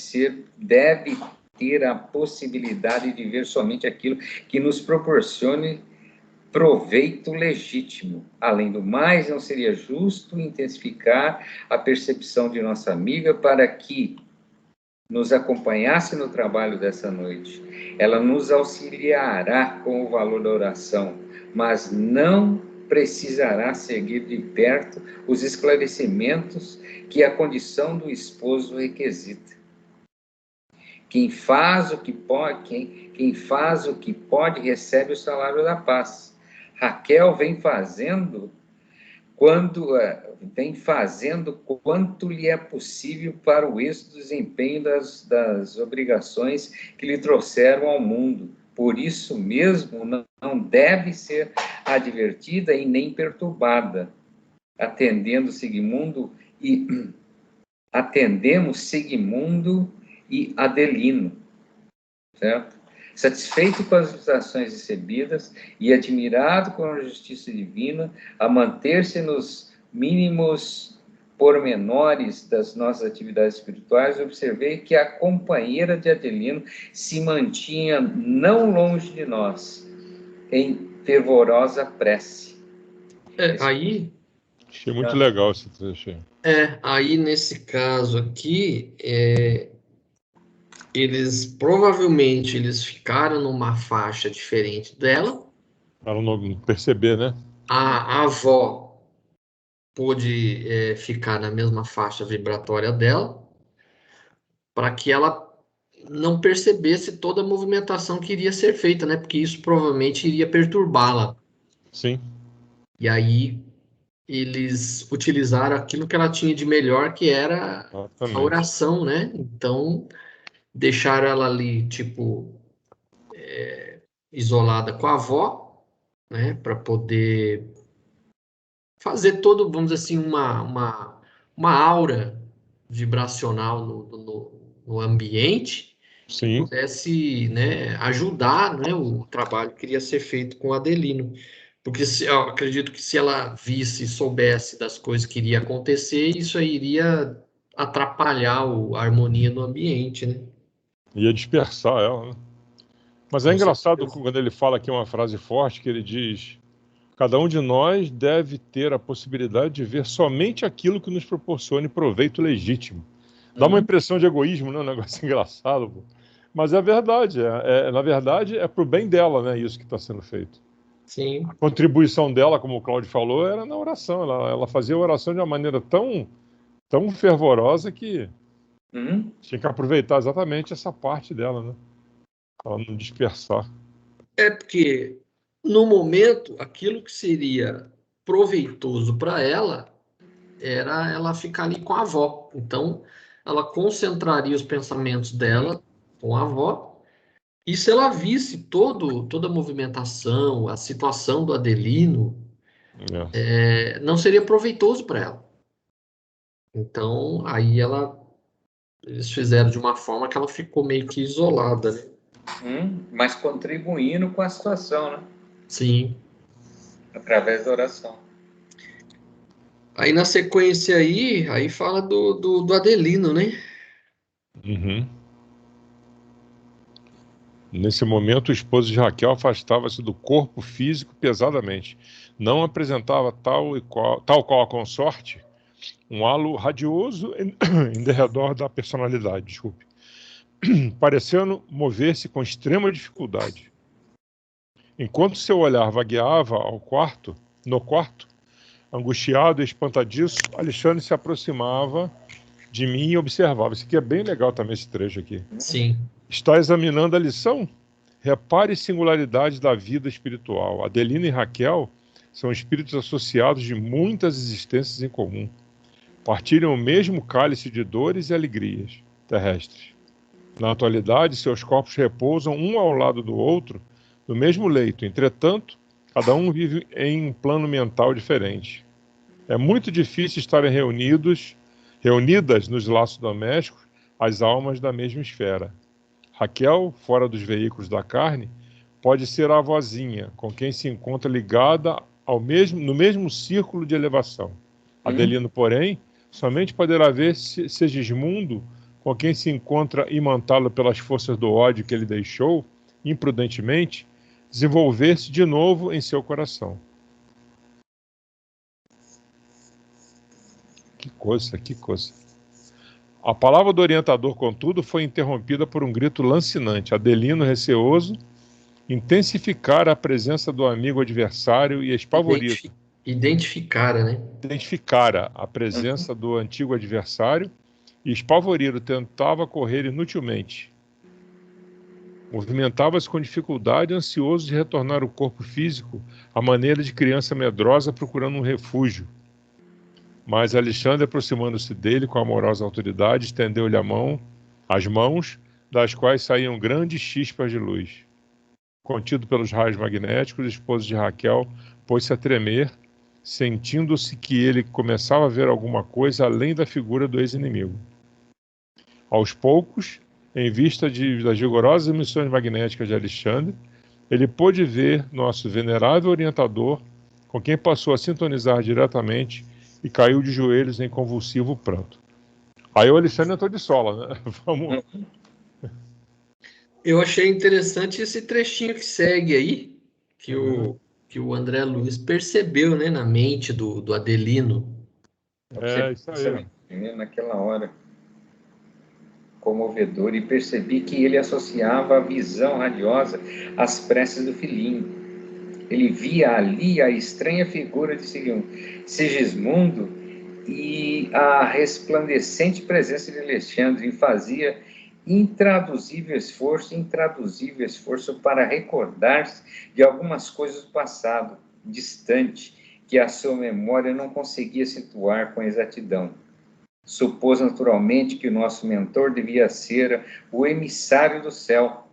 A: ter a possibilidade de ver somente aquilo que nos proporcione proveito legítimo. Além do mais, não seria justo intensificar a percepção de nossa amiga para que nos acompanhasse no trabalho dessa noite. Ela nos auxiliará com o valor da oração, mas não precisará seguir de perto os esclarecimentos que a condição do esposo requisita. Quem faz o que pode recebe o salário da paz. Raquel vem fazendo quanto lhe é possível para o êxito do desempenho das obrigações que lhe trouxeram ao mundo. Por isso mesmo, não deve ser advertida e nem perturbada. Atendemos Segismundo e Adelino, certo? Satisfeito com as ações recebidas e admirado com a justiça divina, a manter-se nos mínimos pormenores das nossas atividades espirituais, observei que a companheira de Adelino se mantinha não longe de nós, em fervorosa prece.
C: Aí...
B: Achei muito legal esse trecho aí.
C: Aí nesse caso aqui, provavelmente eles ficaram numa faixa diferente dela.
B: Para não perceber, né?
C: A avó pôde ficar na mesma faixa vibratória dela, para que ela não percebesse toda a movimentação que iria ser feita, né? Porque isso provavelmente iria perturbá-la.
B: Sim.
C: E aí eles utilizaram aquilo que ela tinha de melhor, que era a oração, né? Então, deixaram ela ali, tipo, isolada com a avó, né? Para poder fazer todo, vamos dizer assim, uma aura vibracional no ambiente,
B: Sim.
C: que pudesse, né, ajudar, né, o trabalho que iria ser feito com o Adelino. Porque eu acredito que se ela visse e soubesse das coisas que iria acontecer, isso aí iria atrapalhar a harmonia no ambiente, né?
B: Ia dispersar ela, né? Mas é engraçado quando ele fala aqui uma frase forte, que ele diz: cada um de nós deve ter a possibilidade de ver somente aquilo que nos proporcione proveito legítimo. Dá uma impressão de egoísmo, né? Um negócio engraçado, pô. Mas é verdade, na verdade é pro bem dela, né? Isso que está sendo feito.
C: Sim.
B: A contribuição dela, como o Cláudio falou, era na oração. Ela fazia a oração de uma maneira tão fervorosa que tinha que aproveitar exatamente essa parte dela, né? Para não dispersar.
C: Porque no momento, aquilo que seria proveitoso para ela era ela ficar ali com a avó. Então, ela concentraria os pensamentos dela com a avó. E se ela visse toda a movimentação, a situação do Adelino, não seria proveitoso para ela. Então, aí eles fizeram de uma forma que ela ficou meio que isolada, né?
A: Mas contribuindo com a situação, né?
C: Sim.
A: Através da oração.
C: Aí na sequência aí fala do Adelino, né?
B: Nesse momento, o esposo de Raquel afastava-se do corpo físico pesadamente. Não apresentava tal qual a consorte, um halo radioso em derredor da personalidade, desculpe, parecendo mover-se com extrema dificuldade. Enquanto seu olhar vagueava no quarto, angustiado e espantadiço, Alexandre se aproximava de mim e observava. Isso aqui é bem legal também, esse trecho aqui.
C: Sim.
B: Está examinando a lição? Repare singularidades da vida espiritual. Adelina e Raquel são espíritos associados de muitas existências em comum. Partilham o mesmo cálice de dores e alegrias terrestres. Na atualidade, seus corpos repousam um ao lado do outro no mesmo leito. Entretanto, cada um vive em um plano mental diferente. É muito difícil estarem reunidas nos laços domésticos as almas da mesma esfera. Raquel, fora dos veículos da carne, pode ser a avózinha, com quem se encontra ligada no mesmo círculo de elevação. Adelino, porém, somente poderá ver Segismundo, com quem se encontra imantá-lo pelas forças do ódio que ele deixou, imprudentemente, desenvolver-se de novo em seu coração. Que coisa, que coisa. A palavra do orientador, contudo, foi interrompida por um grito lancinante. Adelino, receoso, intensificara a presença do amigo adversário e espavorido. Identificara a presença do antigo adversário e espavorido tentava correr inutilmente. Movimentava-se com dificuldade, ansioso de retornar ao corpo físico à maneira de criança medrosa procurando um refúgio. Mas Alexandre, aproximando-se dele com amorosa autoridade, estendeu-lhe as mãos, das quais saíam grandes chispas de luz. Contido pelos raios magnéticos, o esposo de Raquel pôs-se a tremer, sentindo-se que ele começava a ver alguma coisa além da figura do ex-inimigo. Aos poucos, em vista das rigorosas emissões magnéticas de Alexandre, ele pôde ver nosso venerável orientador, com quem passou a sintonizar diretamente e caiu de joelhos em convulsivo pranto. Aí o Alexandre entrou de sola, né? Vamos.
C: Eu achei interessante esse trechinho que segue aí, que o André Luiz percebeu, né, na mente do Adelino.
B: Isso aí.
A: Naquela hora, comovedor, e percebi que ele associava a visão radiosa às preces do filhinho. Ele via ali a estranha figura de Segismundo e a resplandecente presença de Alexandre, e fazia intraduzível esforço para recordar-se de algumas coisas do passado, distante, que a sua memória não conseguia situar com exatidão. Supôs naturalmente que o nosso mentor devia ser o emissário do céu,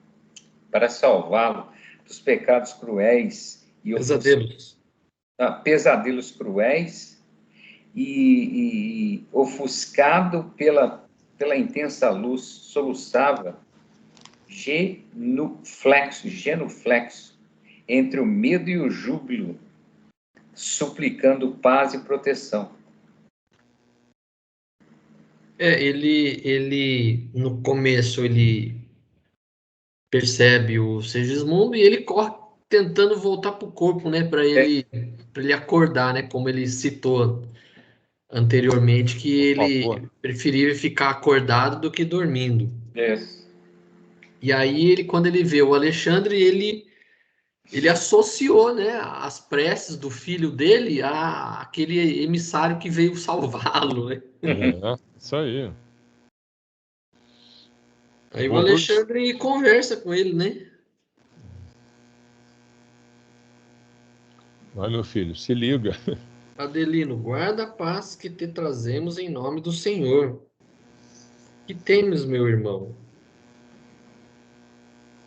A: para salvá-lo dos pecados cruéis e pesadelos cruéis e ofuscado pela intensa luz, soluçava genuflexo entre o medo e o júbilo, suplicando paz e proteção.
C: Ele no começo ele percebe o Segismundo e ele corre tentando voltar para o corpo, né, para ele acordar, né, como ele citou anteriormente, que ele preferia ficar acordado do que dormindo. E aí quando ele vê o Alexandre, ele associou, né, as preces do filho dele àquele emissário que veio salvá-lo, né?
B: Isso aí.
C: Aí o Alexandre conversa com ele, né?
B: Vai, meu filho, se liga.
C: Adelino, guarda a paz que te trazemos em nome do Senhor. Que temes, meu irmão?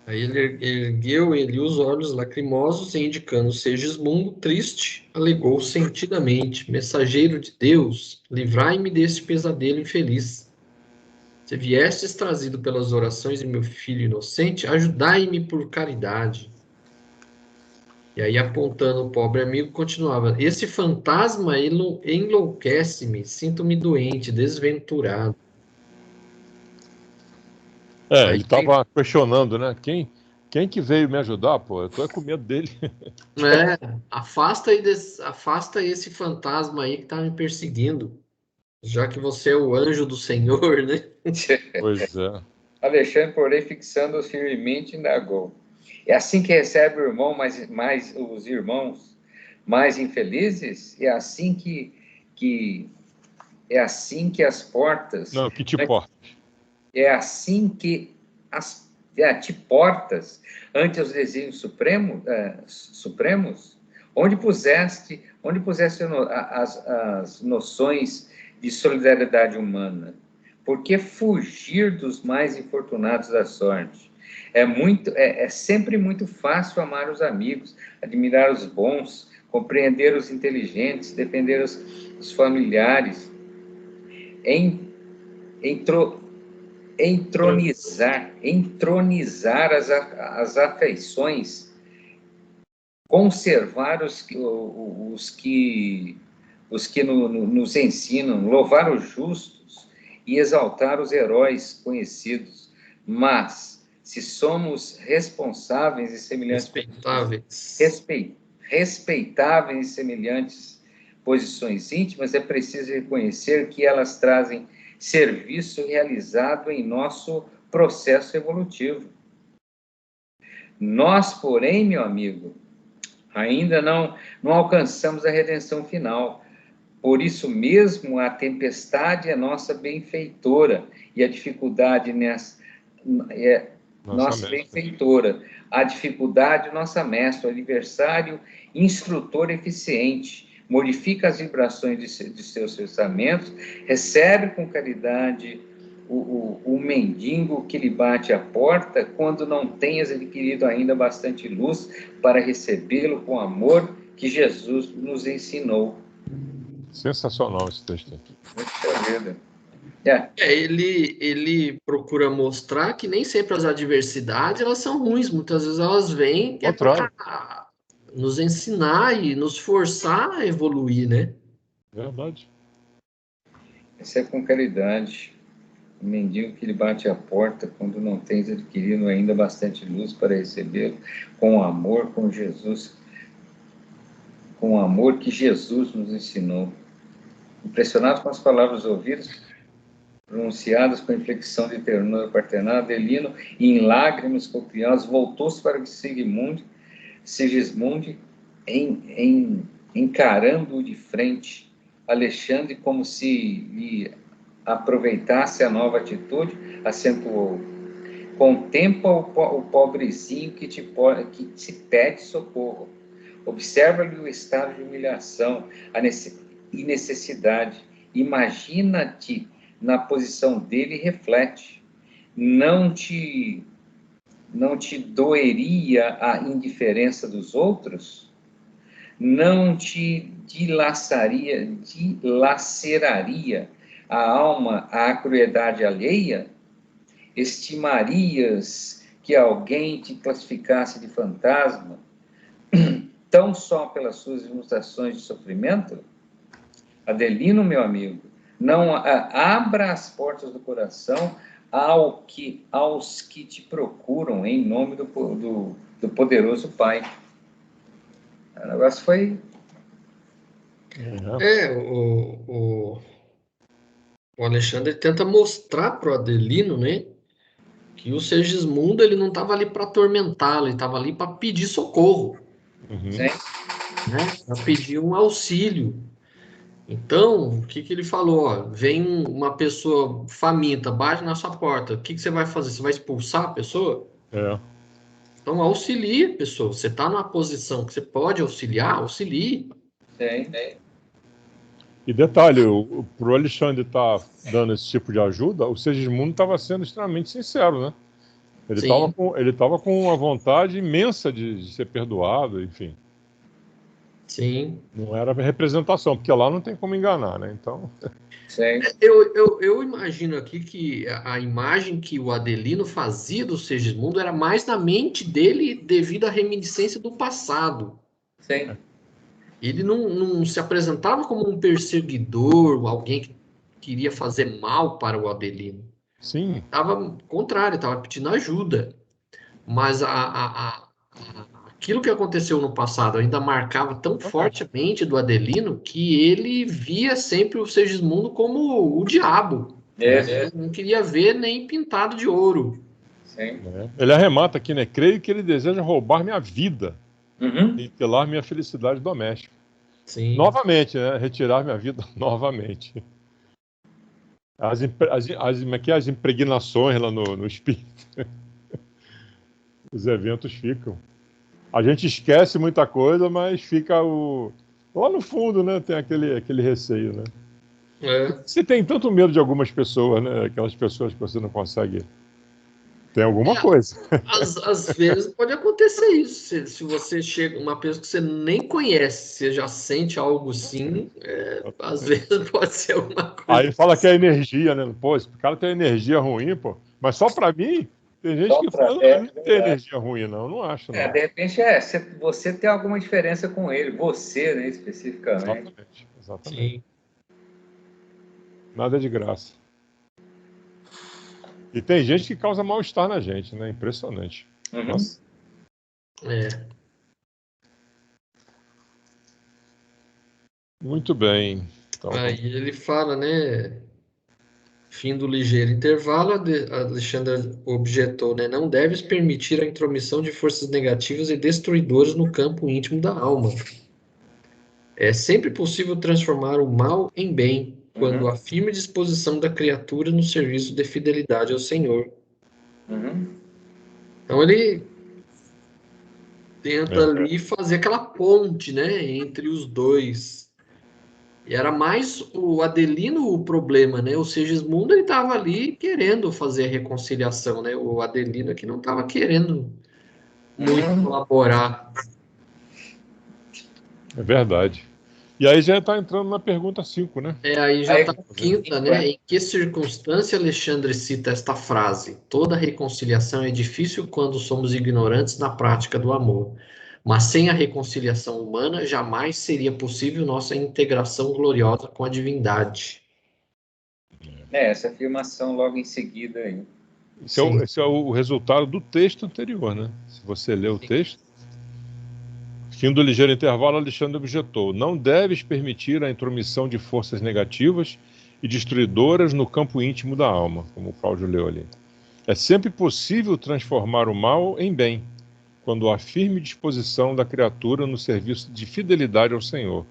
C: Aí ele ergueu os olhos lacrimosos e, indicando Segismundo, triste, alegou sentidamente: mensageiro de Deus, livrai-me deste pesadelo infeliz. Se viestes trazido pelas orações de meu filho inocente, ajudai-me por caridade. E aí, apontando o pobre amigo, continuava: esse fantasma enlouquece-me, sinto-me doente, desventurado.
B: Ele estava questionando, né? Quem que veio me ajudar, pô? Eu tô com medo dele.
C: Afasta esse fantasma aí que tá me perseguindo, já que você é o anjo do Senhor, né?
B: Pois é.
A: Alexandre, porém, fixando-os firmemente, indagou: é assim que recebe o irmão mais os irmãos mais infelizes? É assim que as portas...
B: Não, que te portas?
A: É assim que as te portas ante os desígnios supremos? Onde puseste as noções de solidariedade humana? Por que fugir dos mais infortunados da sorte? É sempre muito fácil amar os amigos, admirar os bons, compreender os inteligentes, defender os familiares, entronizar as afeições, conservar os que nos ensinam, louvar os justos e exaltar os heróis conhecidos. Mas, se somos responsáveis e semelhantes... respeitáveis e semelhantes posições íntimas, é preciso reconhecer que elas trazem serviço realizado em nosso processo evolutivo. Nós, porém, meu amigo, ainda não alcançamos a redenção final. Por isso mesmo, a tempestade é nossa benfeitora e a dificuldade é nossa benfeitora. A dificuldade, nossa mestra, o adversário, instrutor eficiente, modifica as vibrações de seus pensamentos, recebe com caridade o mendigo que lhe bate à porta quando não tenhas adquirido ainda bastante luz para recebê-lo com amor que Jesus nos ensinou.
B: Sensacional esse texto aqui.
A: Puxa vida.
C: Ele procura mostrar que nem sempre as adversidades elas são ruins, muitas vezes elas vêm para nos ensinar e nos forçar a evoluir, né?
B: Verdade.
A: Isso é com caridade. O mendigo que lhe bate à porta quando não tens adquirido ainda bastante luz para recebê-lo, com amor, com Jesus, com o amor que Jesus nos ensinou. Impressionado com as palavras ouvidas, pronunciadas com inflexão de ternura paternal, Adelino, e em lágrimas copiosas, voltou-se para Sigismundo, encarando-o de frente. Alexandre, como se lhe aproveitasse a nova atitude, acentuou: contempla o pobrezinho que te pede socorro. Observa-lhe o estado de humilhação e necessidade. Imagina-te na posição dele e reflete. Não te doeria a indiferença dos outros? Não te dilaceraria a alma à crueldade alheia? Estimarias que alguém te classificasse de fantasma, tão só pelas suas ilustrações de sofrimento? Adelino, meu amigo, não abra as portas do coração aos que te procuram em nome do poderoso Pai. O negócio foi...
C: O Alexandre tenta mostrar para o Adelino, né, que o Segismundo ele não estava ali para atormentá-lo, ele estava ali para pedir socorro, né, para pedir um auxílio. Então, o que ele falou? Ó, vem uma pessoa faminta, bate na sua porta, o que você vai fazer? Você vai expulsar a pessoa? Então, auxilie a pessoa. Você está numa posição que você pode auxiliar, auxilie.
B: E detalhe, para o Alexandre estar dando esse tipo de ajuda, o Segismundo estava sendo extremamente sincero, né? Ele estava com uma vontade imensa de ser perdoado, enfim.
C: Sim.
B: Não era representação, porque lá não tem como enganar, né? Então...
C: Eu imagino aqui que a imagem que o Adelino fazia do Segismundo era mais na mente dele devido à reminiscência do passado.
A: Sim.
C: Ele não se apresentava como um perseguidor, alguém que queria fazer mal para o Adelino.
B: Sim.
C: Estava contrário, estava pedindo ajuda. Mas aquilo que aconteceu no passado ainda marcava tão fortemente do Adelino que ele via sempre o Segismundo como o diabo. Ele não queria ver nem pintado de ouro.
A: Sim.
B: Ele arremata aqui, né? Creio que ele deseja roubar minha vida e telar minha felicidade doméstica.
C: Sim.
B: Novamente, né? Retirar minha vida novamente. As impregnações lá no espírito. Os eventos ficam. A gente esquece muita coisa, mas fica lá no fundo, né? Tem aquele receio, né? Você tem tanto medo de algumas pessoas, né? Aquelas pessoas que você não consegue. Tem alguma coisa.
C: Às vezes pode acontecer isso. Se você chega, uma pessoa que você nem conhece, você já sente algo sim, às vezes pode ser alguma coisa.
B: Aí fala que é energia, né? Pô, esse cara tem energia ruim, pô. Mas só pra mim, tem gente que fala, não tem energia ruim, não acho, não.
A: De repente você tem alguma diferença com ele, você, né, especificamente.
B: Exatamente.
C: Sim.
B: Nada de graça. E tem gente que causa mal-estar na gente, né? Impressionante. Nossa. Muito bem. Então,
C: aí ele fala, né? Fim do ligeiro intervalo, Alexandre objetou, né? Não deves permitir a intromissão de forças negativas e destruidoras no campo íntimo da alma. É sempre possível transformar o mal em bem, quando há firme disposição da criatura no serviço de fidelidade ao Senhor. Então ele tenta ali fazer aquela ponte, né, entre os dois. E era mais o Adelino o problema, né? O Segismundo ele estava ali querendo fazer a reconciliação, né? O Adelino aqui não estava querendo muito colaborar.
B: É verdade. E aí já está entrando na pergunta 5, né?
C: Aí já está a quinta, né? Em que circunstância Alexandre cita esta frase? Toda reconciliação é difícil quando somos ignorantes na prática do amor. Mas sem a reconciliação humana, jamais seria possível nossa integração gloriosa com a divindade.
A: Essa afirmação logo em seguida aí.
B: Esse é o resultado do texto anterior, né? Se você ler o texto. Fim do ligeiro intervalo, Alexandre objetou: não deves permitir a intromissão de forças negativas e destruidoras no campo íntimo da alma, como o Cláudio leu ali. É sempre possível transformar o mal em bem, quando há firme disposição da criatura no serviço de fidelidade ao Senhor.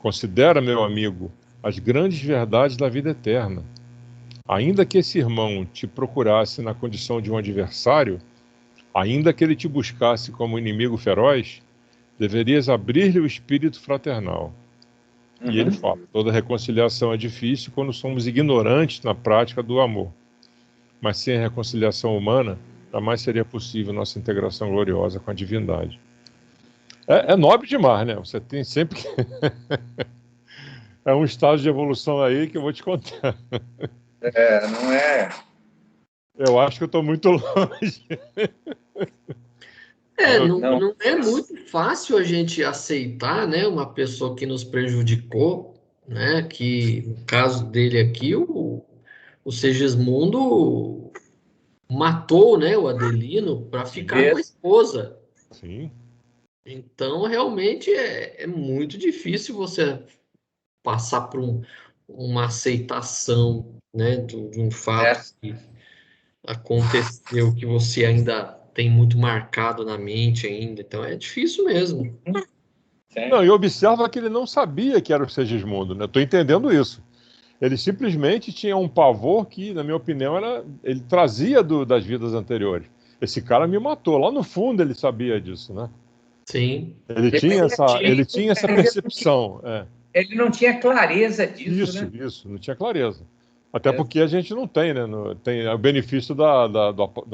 B: Considera, meu amigo, as grandes verdades da vida eterna. Ainda que esse irmão te procurasse na condição de um adversário, ainda que ele te buscasse como inimigo feroz, deverias abrir-lhe o espírito fraternal. E ele fala, toda reconciliação é difícil quando somos ignorantes na prática do amor. Mas sem a reconciliação humana, jamais seria possível nossa integração gloriosa com a divindade. É nobre demais, né? Você tem sempre que... É um estágio de evolução aí que eu vou te contar.
A: Não é...
B: Eu acho que eu estou muito longe.
C: Não é muito fácil a gente aceitar, né, uma pessoa que nos prejudicou, né, que no caso dele aqui, o Segismundo matou, né, o Adelino para ficar com a esposa.
B: Sim.
C: Então, realmente, é muito difícil você passar por uma aceitação, né, de um fato que aconteceu, que você ainda tem muito marcado na mente ainda. Então, é difícil mesmo.
B: Não, e observa que ele não sabia que era o Segismundo, né? Estou entendendo isso. Ele simplesmente tinha um pavor que, na minha opinião, ele trazia das vidas anteriores. Esse cara me matou. Lá no fundo ele sabia disso, né?
C: Sim.
B: Ele tinha essa percepção.
A: Ele não tinha clareza disso, né?
B: Isso, não tinha clareza. Até porque a gente não tem, né? Tem o benefício do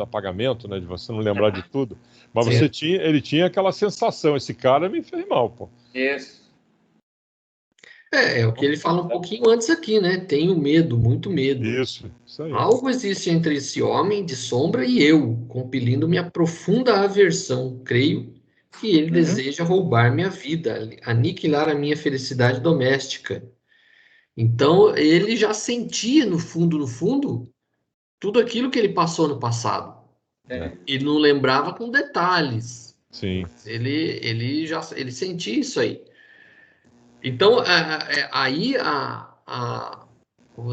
B: apagamento, né? De você não lembrar de tudo. Mas ele tinha aquela sensação, esse cara me fez mal, pô.
A: Isso.
C: É o que ele fala um pouquinho antes aqui, né? Tenho medo, muito medo.
B: Isso aí.
C: Algo existe entre esse homem de sombra e eu, compelindo minha profunda aversão. Creio que ele deseja roubar minha vida, aniquilar a minha felicidade doméstica. Então, ele já sentia, no fundo, tudo aquilo que ele passou no passado. E não lembrava com detalhes.
B: Sim.
C: Ele sentia isso aí. Então, aí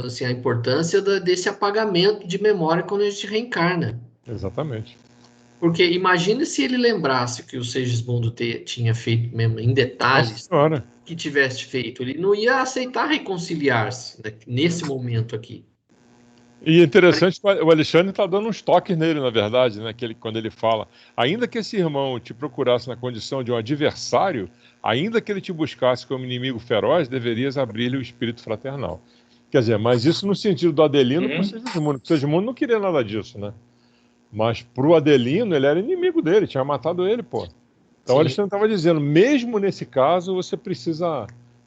C: assim, a importância desse apagamento de memória quando a gente reencarna.
B: Exatamente.
C: Porque imagine se ele lembrasse que o Segismundo tinha feito mesmo em detalhes que tivesse feito. Ele não ia aceitar reconciliar-se nesse momento aqui.
B: E interessante, o Alexandre está dando uns toques nele, na verdade, né? Quando ele fala, ainda que esse irmão te procurasse na condição de um adversário, ainda que ele te buscasse como inimigo feroz, deverias abrir-lhe o espírito fraternal. Quer dizer, mas isso no sentido do Adelino para o Segismundo. O Segismundo não queria nada disso, né? Mas para o Adelino, ele era inimigo dele, tinha matado ele, pô. Então o Alexandre estava dizendo, mesmo nesse caso, você precisa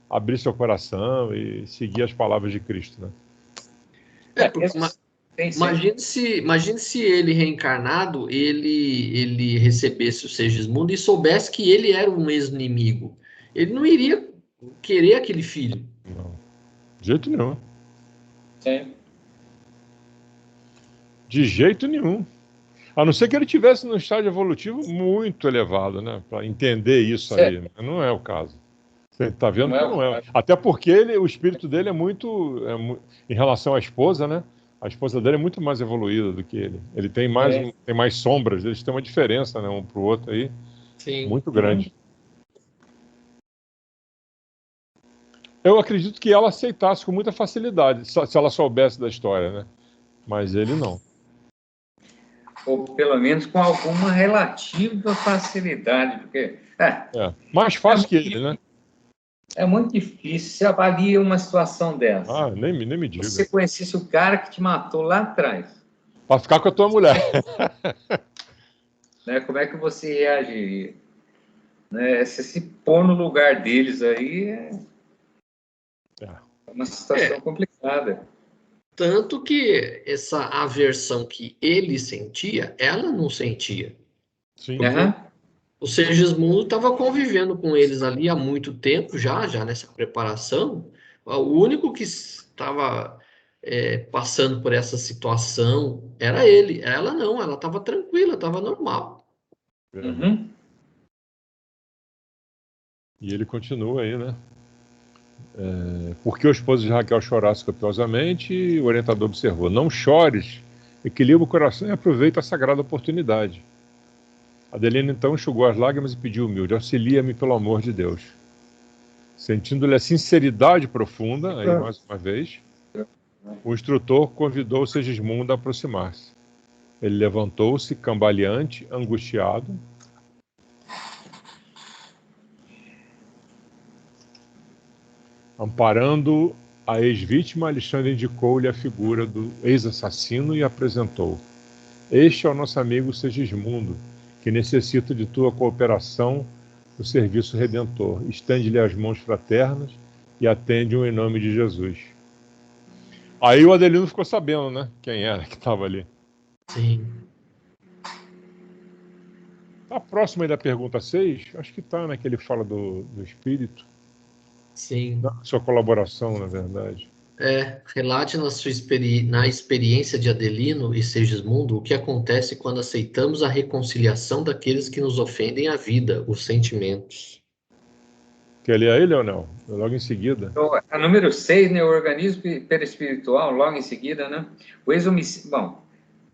B: abrir seu coração e seguir as palavras de Cristo, né?
C: Imagine se ele reencarnado, ele recebesse o Segismundo e soubesse que ele era um ex-inimigo. Ele não iria querer aquele filho.
B: Não, de jeito nenhum.
A: Sim.
B: De jeito nenhum. A não ser que ele estivesse num estágio evolutivo muito elevado, né? Para entender isso aí. Né? Não é o caso. Você está vendo que não é. Até porque o espírito dele é muito. Em relação à esposa, né? A esposa dele é muito mais evoluída do que ele. Ele tem mais sombras, eles têm uma diferença, né? Um para o outro aí. Sim. Muito grande. Eu acredito que ela aceitasse com muita facilidade, se ela soubesse da história, né? Mas ele não.
A: Ou pelo menos com alguma relativa facilidade, porque...
B: mais fácil que ele, né?
A: É muito difícil. Você avalia uma situação dessa.
B: Nem me diga.
A: Se você conhecesse o cara que te matou lá atrás.
B: Para ficar com a tua mulher.
A: Né? Como é que você reagiria? Né? Se pôr no lugar deles aí é uma situação complicada.
C: Tanto que essa aversão que ele sentia, ela não sentia.
B: Sim.
C: O Segismundo estava convivendo com eles ali há muito tempo, já nessa preparação. O único que estava passando por essa situação era ele. Ela não, ela estava tranquila, estava normal.
B: E ele continua aí, né? Porque o esposo de Raquel chorasse copiosamente, e o orientador observou: não chores, equilibra o coração e aproveita a sagrada oportunidade. Adelino então enxugou as lágrimas e pediu humilde: auxilia-me pelo amor de Deus. Sentindo-lhe a sinceridade profunda, aí mais uma vez, o instrutor convidou o Segismundo a aproximar-se. Ele levantou-se, cambaleante, angustiado. Amparando a ex-vítima, Alexandre indicou-lhe a figura do ex-assassino e apresentou: este é o nosso amigo Segismundo, que necessita de tua cooperação no serviço redentor. Estende-lhe as mãos fraternas e atende-o em nome de Jesus. Aí o Adelino ficou sabendo, né? Quem era que estava ali.
C: Sim.
B: Tá próximo aí da pergunta 6? Acho que está, né? Que ele fala do espírito.
C: Sim.
B: Sua colaboração, na verdade.
C: Relate na experiência de Adelino e Segismundo o que acontece quando aceitamos a reconciliação daqueles que nos ofendem a vida, os sentimentos.
B: Quer ler aí, Leonel? Logo em seguida.
A: Então, a número 6, né? O organismo perispiritual, logo em seguida, né? O ex-homicida... Bom,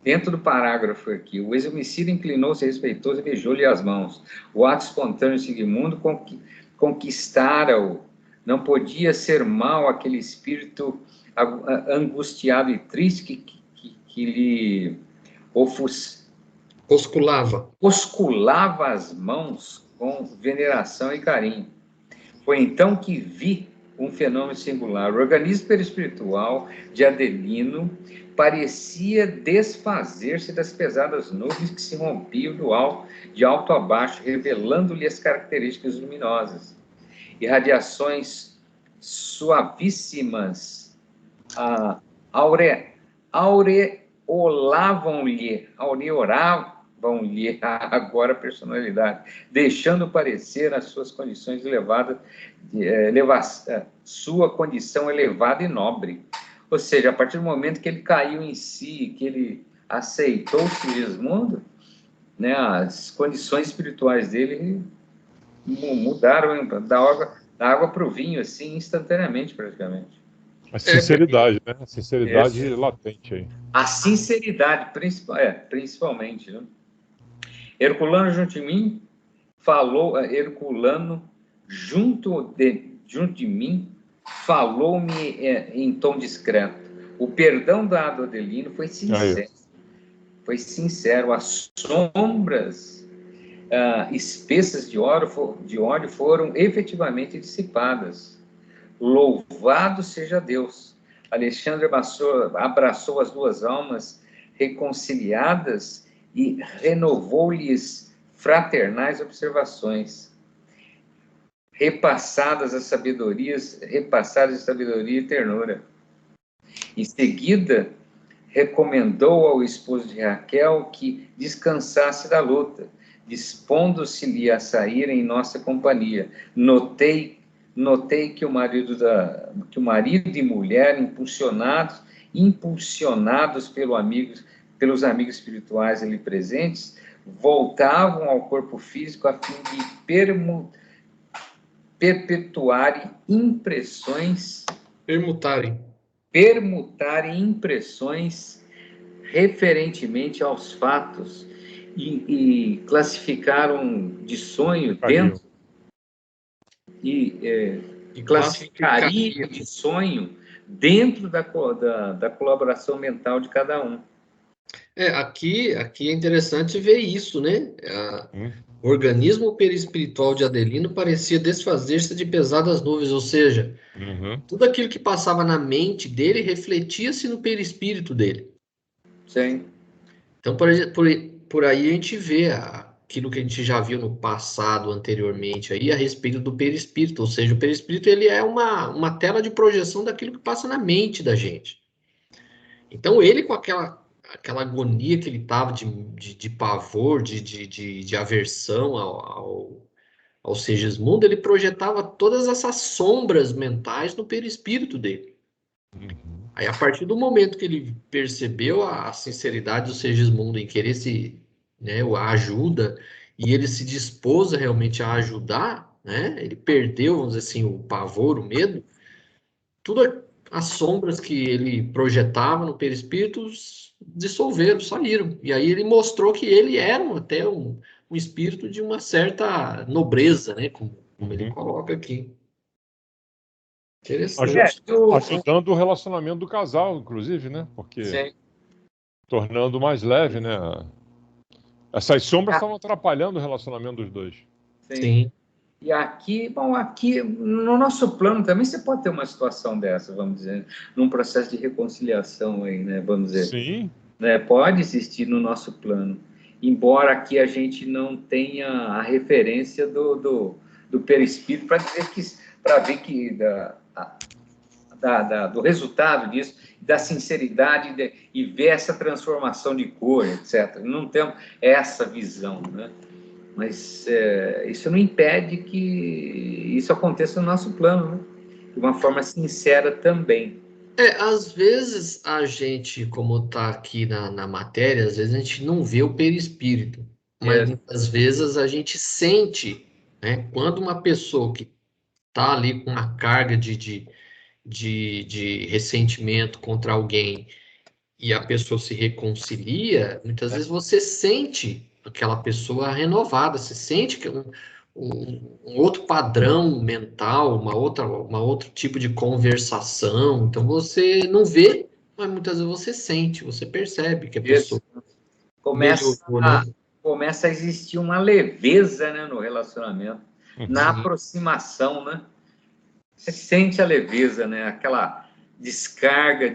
A: dentro do parágrafo aqui, o ex-homicida inclinou-se respeitoso e beijou-lhe as mãos. O ato espontâneo de Segismundo conquistara-o. Não podia ser mal aquele espírito angustiado e triste que lhe osculava as mãos com veneração e carinho. Foi então que vi um fenômeno singular. O organismo perispiritual de Adelino parecia desfazer-se das pesadas nuvens que se rompiam de alto a baixo, revelando-lhe as características luminosas. Irradiações suavíssimas aureolavam-lhe agora a personalidade, deixando parecer as suas condições elevadas, sua condição elevada e nobre. Ou seja, a partir do momento que ele caiu em si, que ele aceitou o Segismundo, né, as condições espirituais dele mudaram da água para o vinho, assim, instantaneamente, praticamente.
B: A sinceridade, né? A sinceridade latente aí.
A: A sinceridade, principalmente, né? Herculano junto de mim falou-me em tom discreto. O perdão dado a Adelino foi sincero. Foi sincero. As sombras espessas de ódio foram efetivamente dissipadas. Louvado seja Deus. Alexandre abraçou as duas almas reconciliadas e renovou-lhes fraternais observações, repassadas de sabedoria e ternura. Em seguida, recomendou ao esposo de Raquel que descansasse da luta, dispondo-se-lhe a sair em nossa companhia. Notei que o marido e mulher, impulsionados pelos amigos espirituais ali presentes, voltavam ao corpo físico a fim de permutarem impressões referentemente aos fatos e classificaram de sonho dentro e classificaria de sonho dentro da colaboração mental de cada um.
C: Aqui é interessante ver isso, né? O organismo perispiritual de Adelino parecia desfazer-se de pesadas nuvens, ou seja, tudo aquilo que passava na mente dele refletia-se no perispírito dele.
A: Sim.
C: Então, por aí a gente vê aquilo que a gente já viu no passado, anteriormente, aí, a respeito do perispírito, ou seja, o perispírito ele é uma tela de projeção daquilo que passa na mente da gente. Então, ele com aquela agonia que ele estava de pavor, de aversão ao Segismundo, ele projetava todas essas sombras mentais no perispírito dele. Aí, a partir do momento que ele percebeu a sinceridade do Segismundo em querer a ajuda, e ele se dispôs realmente a ajudar, né? Ele perdeu, vamos dizer assim, o pavor, o medo, tudo as sombras que ele projetava no perispírito dissolveram, saíram. E aí ele mostrou que ele era até um espírito de uma certa nobreza, né? Como ele coloca aqui. Interessante.
B: Ajudando o relacionamento do casal, inclusive, né? Porque tornando mais leve, né? Essas sombras estavam atrapalhando o relacionamento dos dois.
A: Sim. E aqui no nosso plano também você pode ter uma situação dessa, vamos dizer, num processo de reconciliação aí, né? Vamos dizer.
B: Sim.
A: Né? Pode existir no nosso plano. Embora aqui a gente não tenha a referência do perispírito para ver que do resultado disso, da sinceridade e ver essa transformação de cor, etc. Não temos essa visão, né? Mas isso não impede que isso aconteça no nosso plano, né? De uma forma sincera também.
C: Às vezes a gente, como está aqui na matéria, às vezes a gente não vê o perispírito, mas muitas vezes a gente sente, né? Quando uma pessoa que está ali com uma carga de ressentimento contra alguém e a pessoa se reconcilia, muitas vezes você sente aquela pessoa renovada, você sente que um outro padrão mental, uma outro tipo de conversação. Então você não vê, mas muitas vezes você sente, você percebe que a pessoa
A: começa a existir uma leveza, né, no relacionamento, na aproximação, né? Você sente a leveza, né? Aquela descarga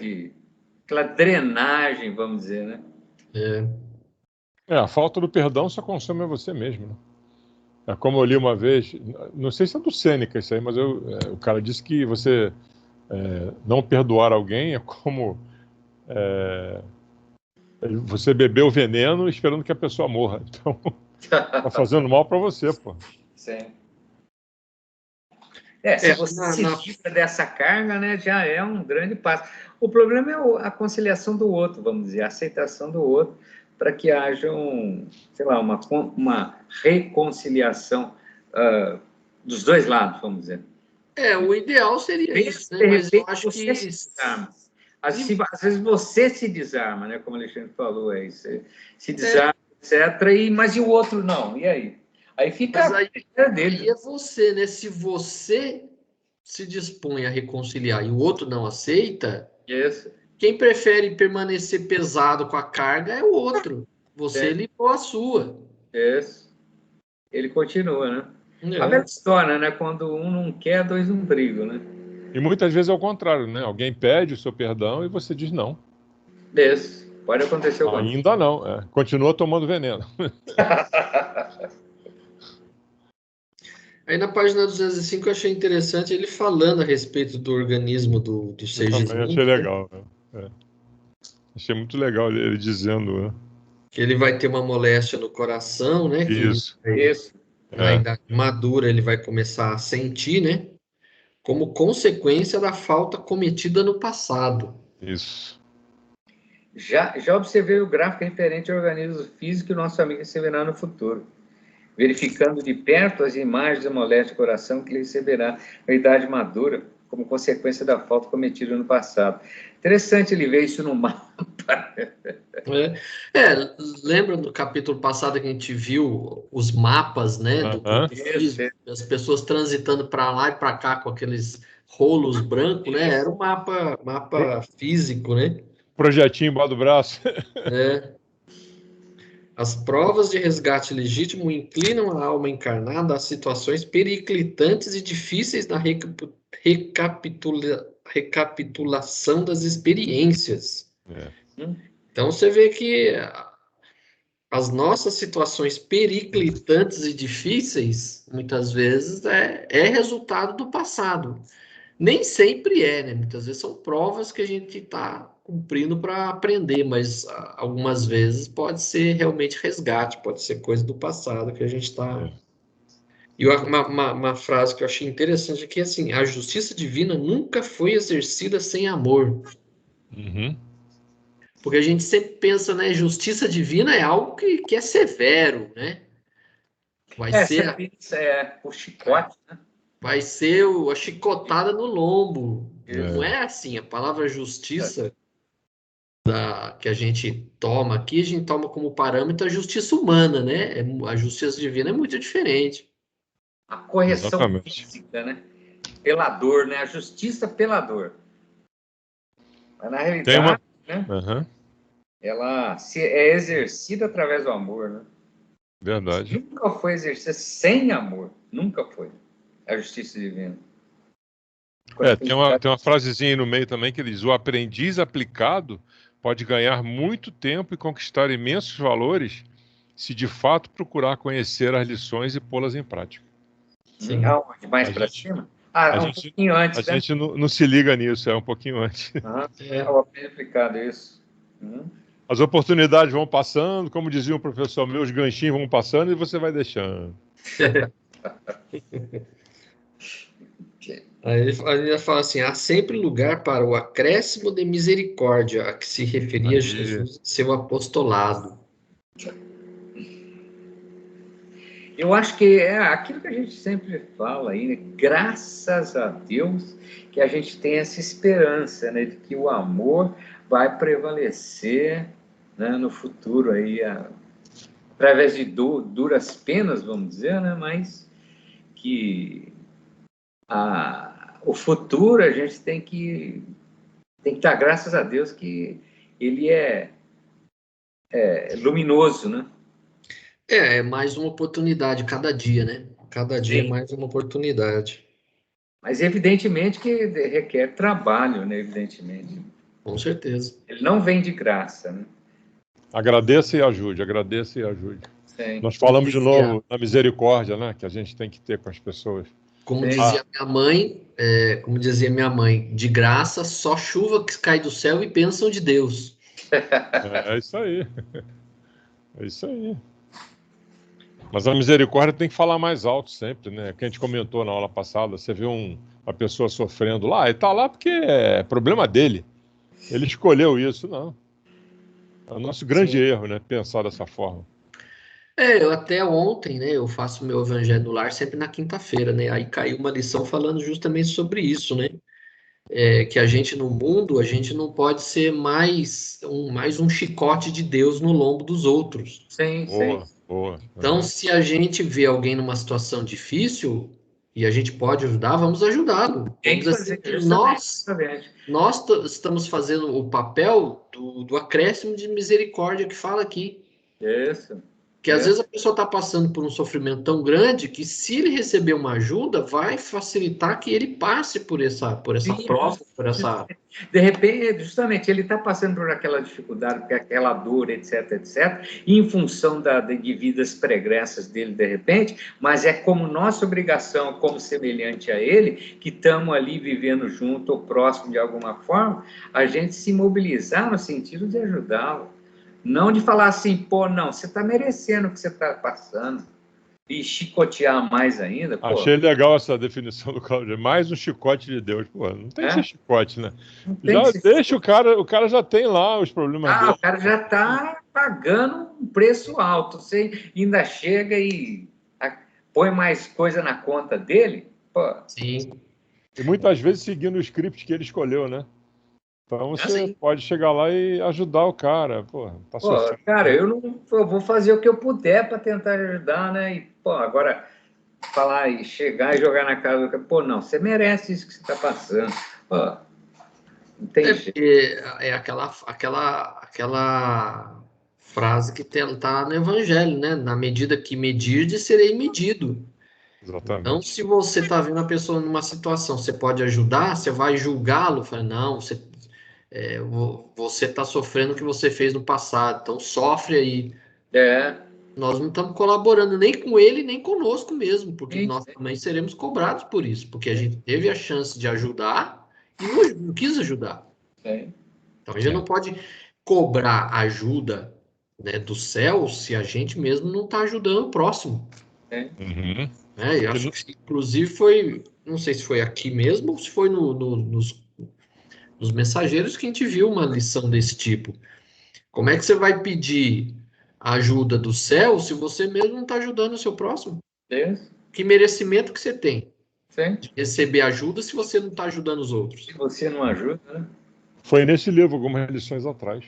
A: aquela drenagem, vamos dizer, né?
B: A falta do perdão só consome você mesmo, né? É como eu li uma vez, não sei se é do Sêneca isso aí, mas o cara disse que você não perdoar alguém é como você beber o veneno esperando que a pessoa morra. Então, tá fazendo mal para você, pô.
A: Sim. Se você se livra dessa carga, né, já é um grande passo. O problema é a conciliação do outro, vamos dizer, a aceitação do outro, para que haja uma reconciliação dos dois lados, vamos dizer.
C: O ideal seria isso, né? Mas eu acho que...
A: Às vezes você se desarma, né? Como o Alexandre falou, você se desarma, etc. Mas e o outro não? E aí? Aí fica
C: aí é você, né? Se você se dispõe a reconciliar e o outro não aceita, Quem prefere permanecer pesado com a carga é o outro. Você limpou a sua.
A: Isso. Ele continua, né? A mesma história, né? Quando um não quer, dois não brigam, né?
B: E muitas vezes é o contrário, né? Alguém pede o seu perdão e você diz não.
A: Isso. Pode acontecer o contrário.
B: Ainda não. Continua tomando veneno.
C: Aí na página 205 eu achei interessante ele falando a respeito do organismo do Segismundo.
B: Eu achei legal. Achei muito legal ele dizendo, né?
C: Que ele vai ter uma moléstia no coração, né?
B: Isso.
C: Na idade madura ele vai começar a sentir, né? Como consequência da falta cometida no passado.
B: Isso.
A: Já observei o gráfico referente ao organismo físico que o nosso amigo receberá no futuro, verificando de perto as imagens da moléstia do coração que ele receberá na idade madura, como consequência da falta cometida no passado. Interessante ele ver isso no mapa.
C: Lembra no capítulo passado que a gente viu os mapas, né, do físico, as pessoas transitando para lá e para cá com aqueles rolos brancos, né? Era um mapa físico, né?
B: Projetinho embaixo do braço.
C: As provas de resgate legítimo inclinam a alma encarnada a situações periclitantes e difíceis na recapitulação das experiências. Então você vê que as nossas situações periclitantes e difíceis, muitas vezes, é resultado do passado. Nem sempre né? Muitas vezes são provas que a gente está cumprindo para aprender, mas algumas vezes pode ser realmente resgate, pode ser coisa do passado que a gente está... E uma frase que eu achei interessante aqui é assim: a justiça divina nunca foi exercida sem amor. Porque a gente sempre pensa, né, justiça divina é algo que é severo, né? Vai ser
A: o chicote, né?
C: Vai ser a chicotada no lombo. Não é assim. A palavra justiça que a gente toma aqui, a gente toma como parâmetro a justiça humana, né? A justiça divina é muito diferente.
A: A correção física, né? Pela dor, né? A justiça pela dor. Mas, na realidade, né? Ela é exercida através do amor, né?
B: Verdade.
A: Nunca foi exercida sem amor. Nunca foi. A justiça divina.
B: Tem uma frasezinha aí no meio também que diz: o aprendiz aplicado pode ganhar muito tempo e conquistar imensos valores se de fato procurar conhecer as lições e pô-las em prática.
A: Sim. Aonde? Mais para cima? Pouquinho antes,
B: a gente não se liga nisso, é um pouquinho antes.
A: O aprendiz aplicado, isso.
B: As oportunidades vão passando, como dizia um professor meu, os ganchinhos vão passando e você vai deixando.
C: Aí ele fala assim: há sempre lugar para o acréscimo de misericórdia a que se referia Jesus e seu apostolado.
A: Eu acho que é aquilo que a gente sempre fala aí, né? Graças a Deus que a gente tem essa esperança, né? De que o amor vai prevalecer, né? No futuro aí, através de duras penas, vamos dizer, né? Mas que o futuro a gente tem que dar graças a Deus que ele é luminoso, né?
C: É mais uma oportunidade cada dia, né? Cada dia é mais uma oportunidade.
A: Mas evidentemente que requer trabalho, né? Evidentemente.
C: Com certeza.
A: Ele não vem de graça, né?
B: Agradeça e ajude, agradeça e ajude.
A: Sim.
B: Nós falamos de novo da misericórdia, né? Que a gente tem que ter com as pessoas.
C: Como dizia minha mãe, de graça, só chuva que cai do céu e bênção de Deus.
B: É isso aí. É isso aí. Mas a misericórdia tem que falar mais alto sempre, né? Que a gente comentou na aula passada, você vê uma pessoa sofrendo lá, ele tá lá porque é problema dele. Ele escolheu isso, não. É o nosso grande erro, né? Pensar dessa forma.
C: Eu até ontem, né? Eu faço meu evangelho no lar sempre na quinta-feira, né? Aí caiu uma lição falando justamente sobre isso, né? Que a gente no mundo, a gente não pode ser mais um chicote de Deus no lombo dos outros.
A: Sim.
B: Boa.
C: Então, se a gente vê alguém numa situação difícil, e a gente pode ajudar, vamos ajudá-lo.
A: Tem que fazer
C: Nós estamos fazendo o papel do acréscimo de misericórdia que fala aqui.
A: Isso.
C: Que às vezes a pessoa está passando por um sofrimento tão grande que, se ele receber uma ajuda, vai facilitar que ele passe por essa prova, por essa...
A: De repente, justamente, ele está passando por aquela dificuldade, por aquela dor, etc, e em função de vidas pregressas dele, de repente, mas é como nossa obrigação, como semelhante a ele, que estamos ali vivendo junto ou próximo de alguma forma, a gente se mobilizar no sentido de ajudá-lo. Não de falar assim, pô, não, você está merecendo o que você está passando. E chicotear mais ainda, pô.
B: Achei legal essa definição do Claudio. Mais um chicote de Deus. Pô, não tem que ser chicote, né? Já deixa o cara já tem lá os problemas dele.
A: O cara já está pagando um preço alto. Você ainda chega e põe mais coisa na conta dele, pô.
C: Sim.
B: E muitas vezes seguindo o script que ele escolheu, né? Então você pode chegar lá e ajudar o cara. Pô, tá sofrendo.
A: Cara, eu vou fazer o que eu puder para tentar ajudar, né? E, pô, agora falar e chegar e jogar na cara do cara, pô, não, você merece isso que você está passando. Pô, não tem jeito.
C: É aquela frase que está no Evangelho, né? Na medida que medirdes, serei medido.
B: Exatamente.
C: Então, se você está vendo a pessoa numa situação, você pode ajudar, você vai julgá-lo, fala, não, você está sofrendo o que você fez no passado, então sofre aí. Nós não estamos colaborando nem com ele, nem conosco mesmo, porque nós também seremos cobrados por isso, porque a gente teve a chance de ajudar e não quis ajudar. Então, a gente não pode cobrar ajuda, né, do céu se a gente mesmo não está ajudando o próximo.
B: Uhum.
C: Eu acho que, inclusive, foi, não sei se foi aqui mesmo ou se foi nos mensageiros que a gente viu uma lição desse tipo. Como é que você vai pedir ajuda do céu se você mesmo não está ajudando o seu próximo? Que merecimento que você tem de receber ajuda se você não está ajudando os outros?
A: Se você não ajuda, né?
B: Foi nesse livro, algumas lições atrás.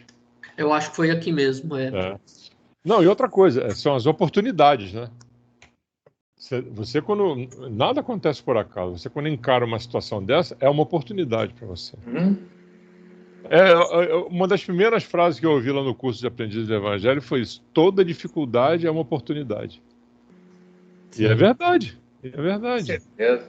C: Eu acho que foi aqui mesmo,
B: Não, e outra coisa, são as oportunidades, né? Você, quando nada acontece por acaso, você quando encara uma situação dessa, é uma oportunidade para você. Uma das primeiras frases que eu ouvi lá no curso de Aprendiz do Evangelho foi isso: toda dificuldade é uma oportunidade. Sim. E é verdade.
A: Com certeza.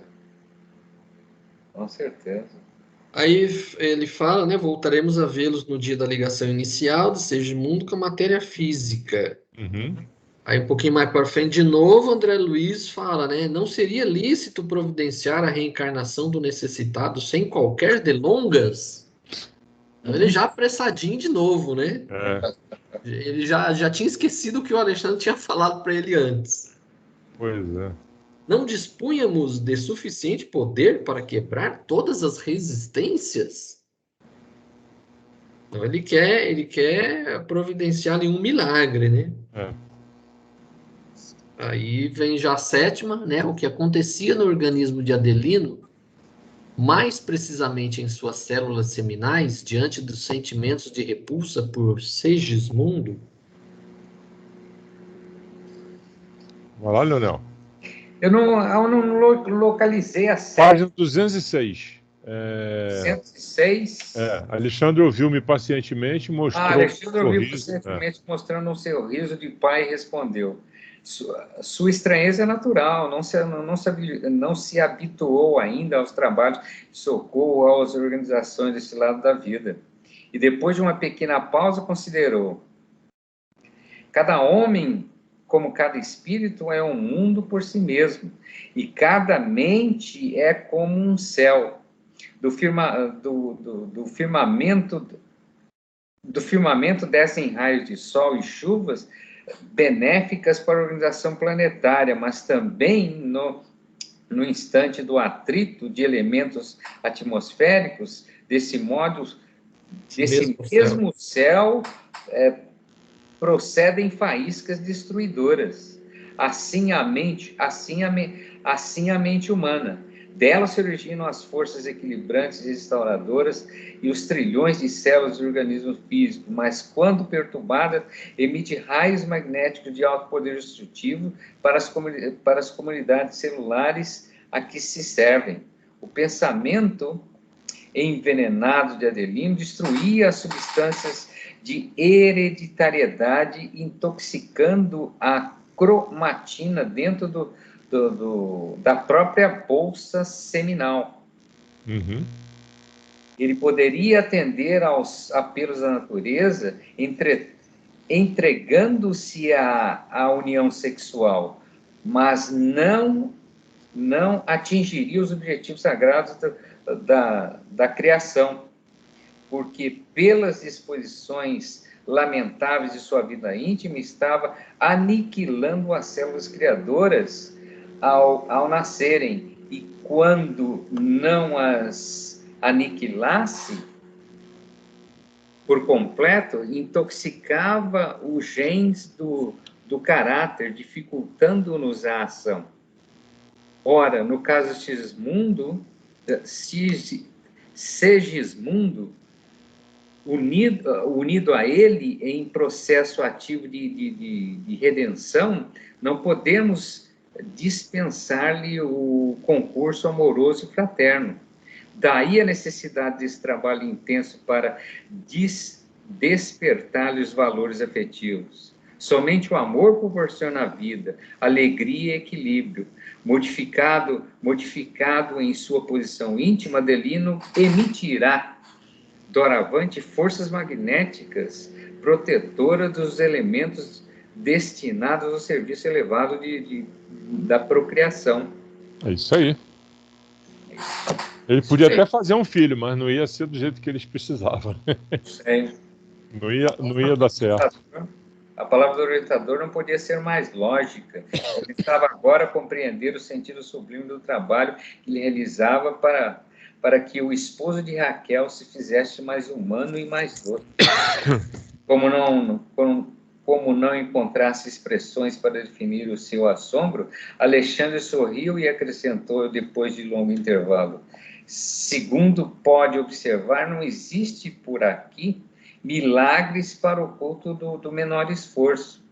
A: Com certeza.
C: Aí ele fala, né? Voltaremos a vê-los no dia da ligação inicial do Segimundo com a matéria física.
B: Uhum.
C: Aí um pouquinho mais para frente, de novo, André Luiz fala, né? Não seria lícito providenciar a reencarnação do necessitado sem qualquer delongas? Então, ele já apressadinho de novo, né? Ele já tinha esquecido o que o Alexandre tinha falado para ele antes.
B: Pois é.
C: Não dispunhamos de suficiente poder para quebrar todas as resistências? Então, ele quer providenciar um milagre, né? Aí vem já a sétima, né? O que acontecia no organismo de Adelino, mais precisamente em suas células seminais, diante dos sentimentos de repulsa por Segismundo.
B: Vai lá, Leonel.
A: Eu não localizei a série.
B: Página 206.
A: 106?
B: Alexandre ouviu-me pacientemente, mostrou
A: Alexandre ouviu pacientemente, mostrando um sorriso de pai e respondeu: sua estranheza é natural, não se habituou ainda aos trabalhos de socorro às organizações desse lado da vida. E depois de uma pequena pausa, considerou: cada homem, como cada espírito, é um mundo por si mesmo, e cada mente é como um céu. Do firmamento descem raios de sol e chuvas benéficas para a organização planetária, mas também no instante do atrito de elementos atmosféricos, desse mesmo céu procedem faíscas destruidoras. Assim a mente humana. Dela se originam as forças equilibrantes e restauradoras e os trilhões de células do organismo físico, mas quando perturbada, emite raios magnéticos de alto poder destrutivo para as comunidades celulares a que se servem. O pensamento envenenado de Adelino destruía as substâncias de hereditariedade, intoxicando a cromatina dentro da própria bolsa seminal.
B: Uhum.
A: Ele poderia atender aos apelos da natureza, entregando-se à união sexual, mas não atingiria os objetivos sagrados da criação, porque pelas disposições lamentáveis de sua vida íntima estava aniquilando as células criadoras ao nascerem, e quando não as aniquilasse por completo, intoxicava os genes do caráter, dificultando-nos a ação. Ora, no caso de Segismundo, unido a ele em processo ativo de redenção, não podemos dispensar-lhe o concurso amoroso e fraterno. Daí a necessidade desse trabalho intenso para despertar-lhe os valores afetivos. Somente o amor proporciona a vida, alegria e equilíbrio. Modificado em sua posição íntima, Adelino emitirá, doravante, forças magnéticas protetoras dos elementos destinados ao serviço elevado da procriação.
B: É isso aí. Ele podia até fazer um filho, mas não ia ser do jeito que eles precisavam. Não ia dar certo.
A: A palavra do orientador não podia ser mais lógica. Ele estava agora a compreender o sentido sublime do trabalho que ele realizava para que o esposo de Raquel se fizesse mais humano e mais doce. Como não encontrasse expressões para definir o seu assombro, Alexandre sorriu e acrescentou depois de longo intervalo: segundo pode observar, não existe por aqui milagres para o culto do menor esforço.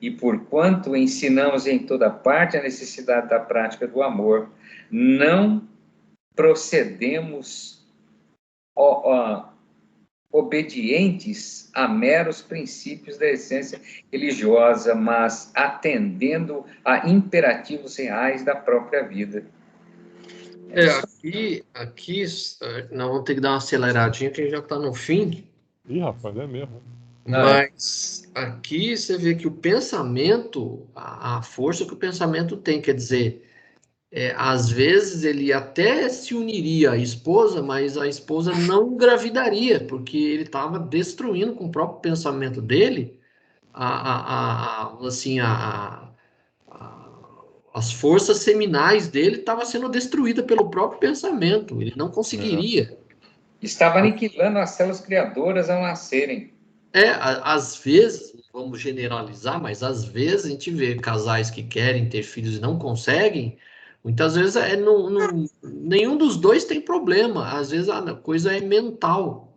A: E porquanto ensinamos em toda parte a necessidade da prática do amor, não procedemos obedientes a meros princípios da essência religiosa, mas atendendo a imperativos reais da própria vida.
C: Aqui nós vamos ter que dar uma aceleradinha, que já está no fim.
B: Ih, rapaz, é mesmo.
C: Mas aqui você vê que o pensamento, a força que o pensamento tem, quer dizer, às vezes ele até se uniria à esposa, mas a esposa não engravidaria, porque ele estava destruindo com o próprio pensamento dele as forças seminais dele estavam sendo destruídas pelo próprio pensamento. Ele não conseguiria.
A: Estava aniquilando as células criadoras ao nascerem.
C: Às vezes, vamos generalizar, mas às vezes a gente vê casais que querem ter filhos e não conseguem. Muitas vezes nenhum dos dois tem problema. Às vezes a coisa é mental.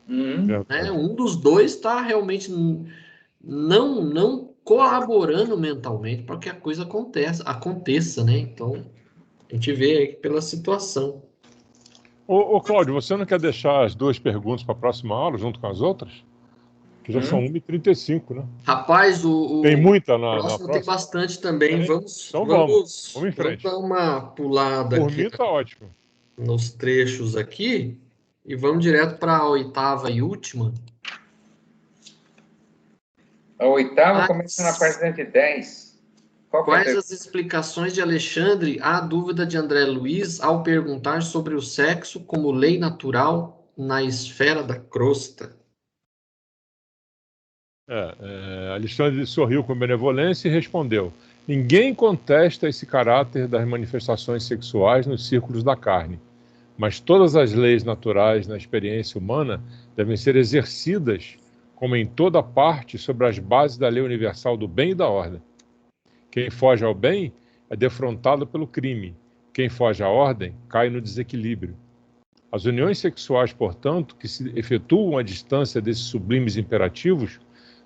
C: Né? Um dos dois está realmente não colaborando mentalmente para que a coisa aconteça, né? Então, a gente vê aí pela situação.
B: Ô Cláudio, você não quer deixar as duas perguntas para a próxima aula, junto com as outras? Que já são 1h35, né?
C: Rapaz,
B: tem muita na próxima?
C: Tem bastante também. Vamos
B: em frente.
C: Vamos dar uma pulada
B: Por
C: aqui.
B: mim, tá ótimo.
C: Nos trechos aqui. E vamos direto para a oitava e última.
A: A oitava começa na página de 10.
C: Quais as explicações de Alexandre à dúvida de André Luiz ao perguntar sobre o sexo como lei natural na esfera da crosta?
B: Alexandre sorriu com benevolência e respondeu: ninguém contesta esse caráter das manifestações sexuais nos círculos da carne, mas todas as leis naturais na experiência humana devem ser exercidas, como em toda parte, sobre as bases da lei universal do bem e da ordem. Quem foge ao bem é defrontado pelo crime. Quem foge à ordem cai no desequilíbrio. As uniões sexuais, portanto, que se efetuam à distância desses sublimes imperativos,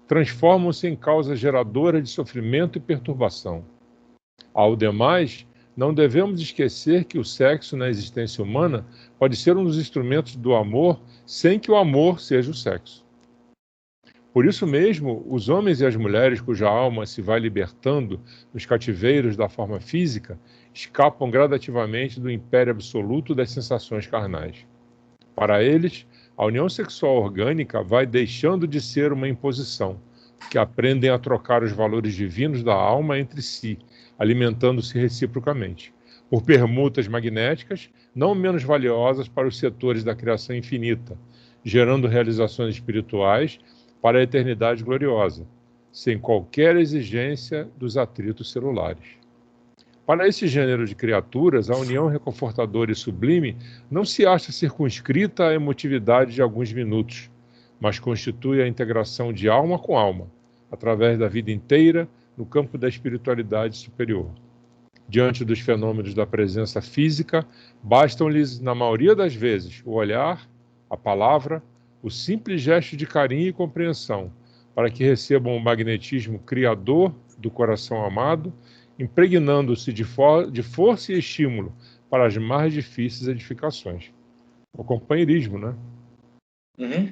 B: transformam-se em causas geradoras de sofrimento e perturbação. Ao demais, não devemos esquecer que o sexo na existência humana pode ser um dos instrumentos do amor sem que o amor seja o sexo. Por isso mesmo, os homens e as mulheres cuja alma se vai libertando nos cativeiros da forma física escapam gradativamente do império absoluto das sensações carnais. Para eles, a união sexual orgânica vai deixando de ser uma imposição, que aprendem a trocar os valores divinos da alma entre si, alimentando-se reciprocamente, por permutas magnéticas não menos valiosas para os setores da criação infinita, gerando realizações espirituais para a eternidade gloriosa, sem qualquer exigência dos atritos celulares. Para esse gênero de criaturas, a união reconfortadora e sublime não se acha circunscrita à emotividade de alguns minutos, mas constitui a integração de alma com alma, através da vida inteira no campo da espiritualidade superior. Diante dos fenômenos da presença física, bastam-lhes, na maioria das vezes, o olhar, a palavra, o simples gesto de carinho e compreensão, para que recebam o magnetismo criador do coração amado, impregnando-se de força e estímulo para as mais difíceis edificações. O companheirismo, né?
A: Uhum.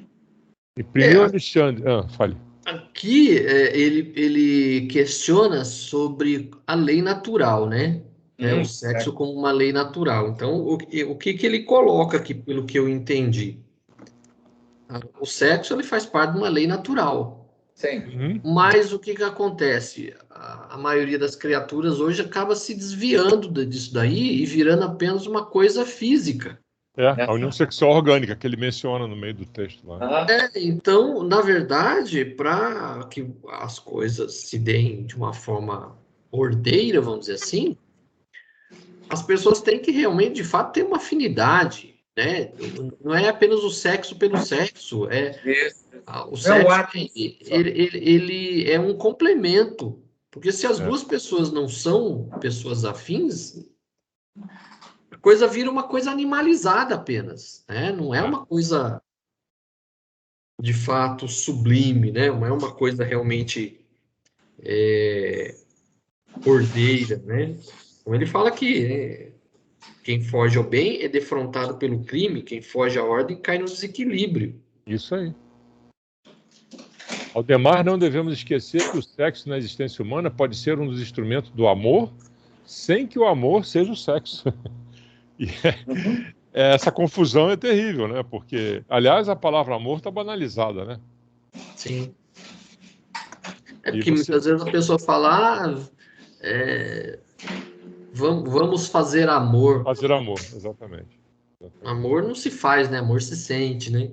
B: E primeiro Alexandre... fale.
C: Aqui ele questiona sobre a lei natural, né? O sexo como uma lei natural. Então, o que ele coloca aqui, pelo que eu entendi? O sexo ele faz parte de uma lei natural.
A: Sim.
C: Mas o que acontece? A maioria das criaturas hoje acaba se desviando disso daí e virando apenas uma coisa física.
B: A união sexual orgânica, que ele menciona no meio do texto lá.
C: Então, na verdade, para que as coisas se deem de uma forma ordeira, vamos dizer assim, as pessoas têm que realmente, de fato, ter uma afinidade, né? Não é apenas o sexo pelo sexo, o sexo ele é um complemento, porque se as duas pessoas não são pessoas afins, a coisa vira uma coisa animalizada apenas, né? Não é uma coisa de fato sublime, né? Não é uma coisa realmente ordeira, né? Como ele fala aqui, quem foge ao bem é defrontado pelo crime, quem foge à ordem cai no desequilíbrio.
B: Isso aí. Ao demais, não devemos esquecer que o sexo na existência humana pode ser um dos instrumentos do amor, sem que o amor seja o sexo. E essa confusão é terrível, né? Porque, aliás, a palavra amor está banalizada, né?
C: Sim. Porque muitas vezes a pessoa fala, vamos fazer amor.
B: Fazer amor, exatamente.
C: Amor não se faz, né? Amor se sente, né?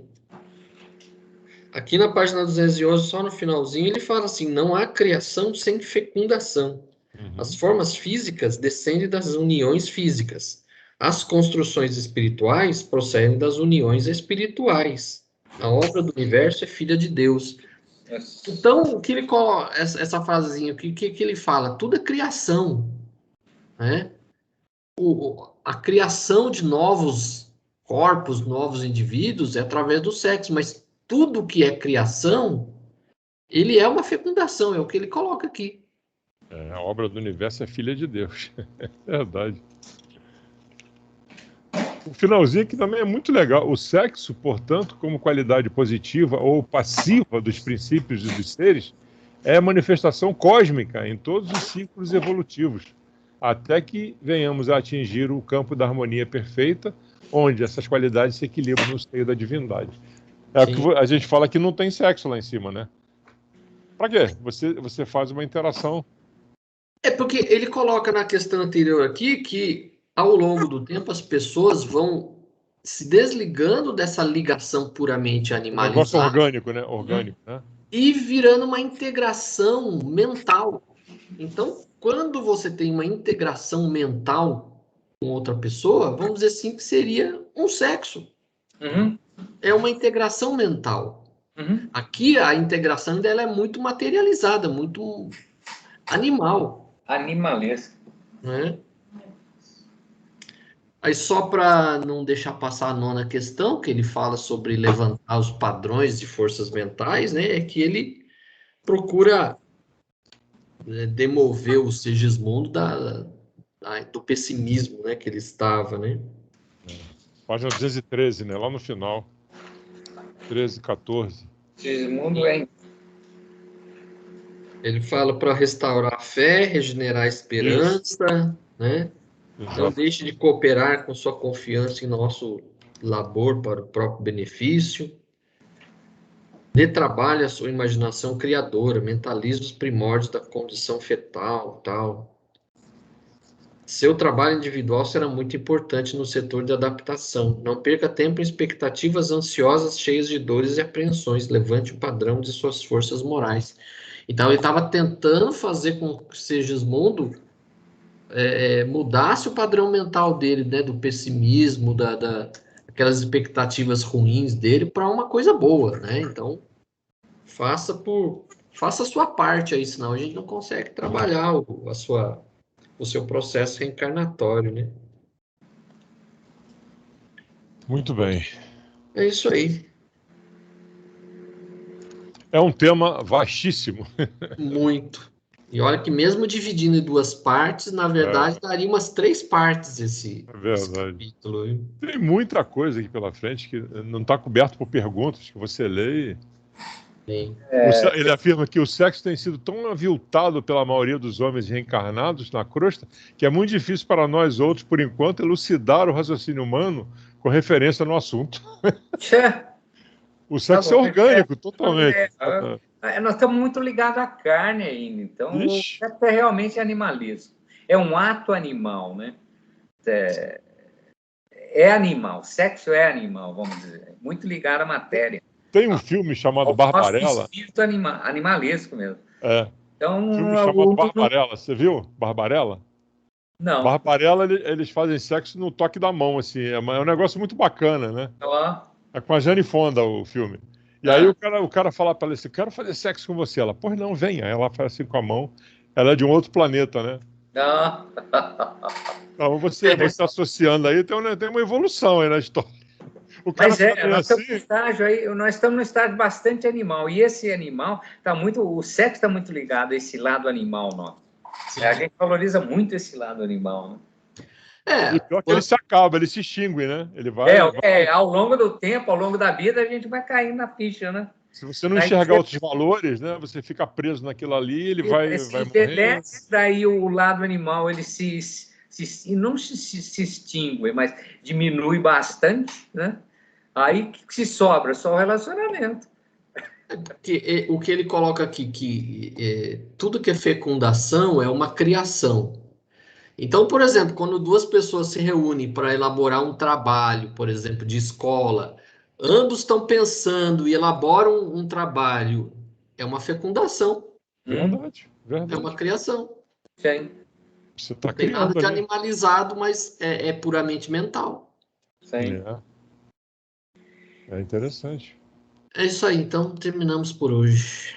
C: Aqui na página 211, só no finalzinho, ele fala assim, não há criação sem fecundação. As formas físicas descendem das uniões físicas. As construções espirituais procedem das uniões espirituais. A obra do universo é filha de Deus. Então, o que ele coloca, essa frasezinha, o que ele fala? Tudo é criação, né? A criação de novos corpos, novos indivíduos é através do sexo, mas tudo que é criação, ele é uma fecundação, é o que ele coloca aqui.
B: A obra do universo é filha de Deus. É verdade. O finalzinho aqui também é muito legal. O sexo, portanto, como qualidade positiva ou passiva dos princípios e dos seres, é manifestação cósmica em todos os ciclos evolutivos, até que venhamos a atingir o campo da harmonia perfeita, onde essas qualidades se equilibram no seio da divindade. É o que a gente fala que não tem sexo lá em cima, né? Pra quê? Você faz uma interação.
C: É porque ele coloca na questão anterior aqui que, ao longo do tempo, as pessoas vão se desligando dessa ligação puramente animalizada.
B: Um negócio orgânico, né? Orgânico, né?
C: E virando uma integração mental. Então, quando você tem uma integração mental com outra pessoa, vamos dizer assim que seria um sexo. É uma integração mental. Aqui a integração dela é muito materializada, muito animal.
A: Animalesca.
C: Né? Aí só para não deixar passar a nona questão, que ele fala sobre levantar os padrões de forças mentais, né, é que ele procura demover o Sigismundo do pessimismo, né, que ele estava, né?
B: Página 213, né? Lá no final. 13, 14.
A: Sigismundo é...
C: Ele fala para restaurar a fé, regenerar a esperança, né?
B: Exato.
C: Não deixe de cooperar com sua confiança em nosso labor para o próprio benefício. Dê trabalho à sua imaginação criadora, mentalize os primórdios da condição fetal, tal. Seu trabalho individual será muito importante no setor de adaptação. Não perca tempo em expectativas ansiosas, cheias de dores e apreensões. Levante o padrão de suas forças morais. Então, ele estava tentando fazer com que Segismundo mudasse o padrão mental dele, né, do pessimismo, aquelas expectativas ruins dele, para uma coisa boa, né? Então, faça a sua parte aí, senão a gente não consegue trabalhar o seu processo reencarnatório, né?
B: Muito bem.
C: É isso aí.
B: É um tema vastíssimo.
C: Muito. E olha que mesmo dividindo em duas partes, na verdade, daria umas 3 partes esse capítulo. Hein?
B: Tem muita coisa aqui pela frente que não está coberto por perguntas que você lê e... Ele afirma que o sexo tem sido tão aviltado pela maioria dos homens reencarnados na crosta que é muito difícil para nós outros, por enquanto, elucidar o raciocínio humano com referência no assunto. O sexo é orgânico, totalmente.
A: Nós estamos muito ligados à carne ainda, então o sexo é realmente animalismo. É um ato animal, né? É animal, sexo é animal, vamos dizer. Muito ligado à matéria.
B: Tem um filme chamado Barbarella.
A: Espírito animalesco mesmo.
B: Então, um filme chamado Barbarella. Você viu Barbarella?
A: Não.
B: Barbarella, eles fazem sexo no toque da mão, assim. É um negócio muito bacana, né? É com a Jane Fonda o filme. E aí o cara fala para ela assim, quero fazer sexo com você. Ela, pois não, venha. Ela faz assim com a mão. Ela é de um outro planeta, né? Então você associando aí, tem uma evolução aí na história.
A: Mas nós estamos num estágio bastante animal, e esse animal o sexo está muito ligado a esse lado animal nosso. A gente valoriza muito esse lado animal, né?
B: E pior que ele se acaba, ele se extingue, né? Ele vai...
A: Ao longo do tempo, ao longo da vida, a gente vai caindo na ficha, né?
B: Se você não enxergar outros valores, né? Você fica preso naquilo ali, ele vai morrer.
A: Daí o lado animal, ele não se extingue, mas diminui bastante, né? Aí que se sobra só o relacionamento.
C: O que ele coloca aqui, que tudo que é fecundação é uma criação. Então, por exemplo, quando duas pessoas se reúnem para elaborar um trabalho, por exemplo, de escola, ambos estão pensando e elaboram um trabalho, é uma fecundação.
B: Verdade.
C: É uma criação.
A: Sim.
B: Você tá
C: não tem nada de
B: ali.
C: animalizado, mas é puramente mental.
A: Sim.
B: É interessante.
C: É isso aí, então terminamos por hoje.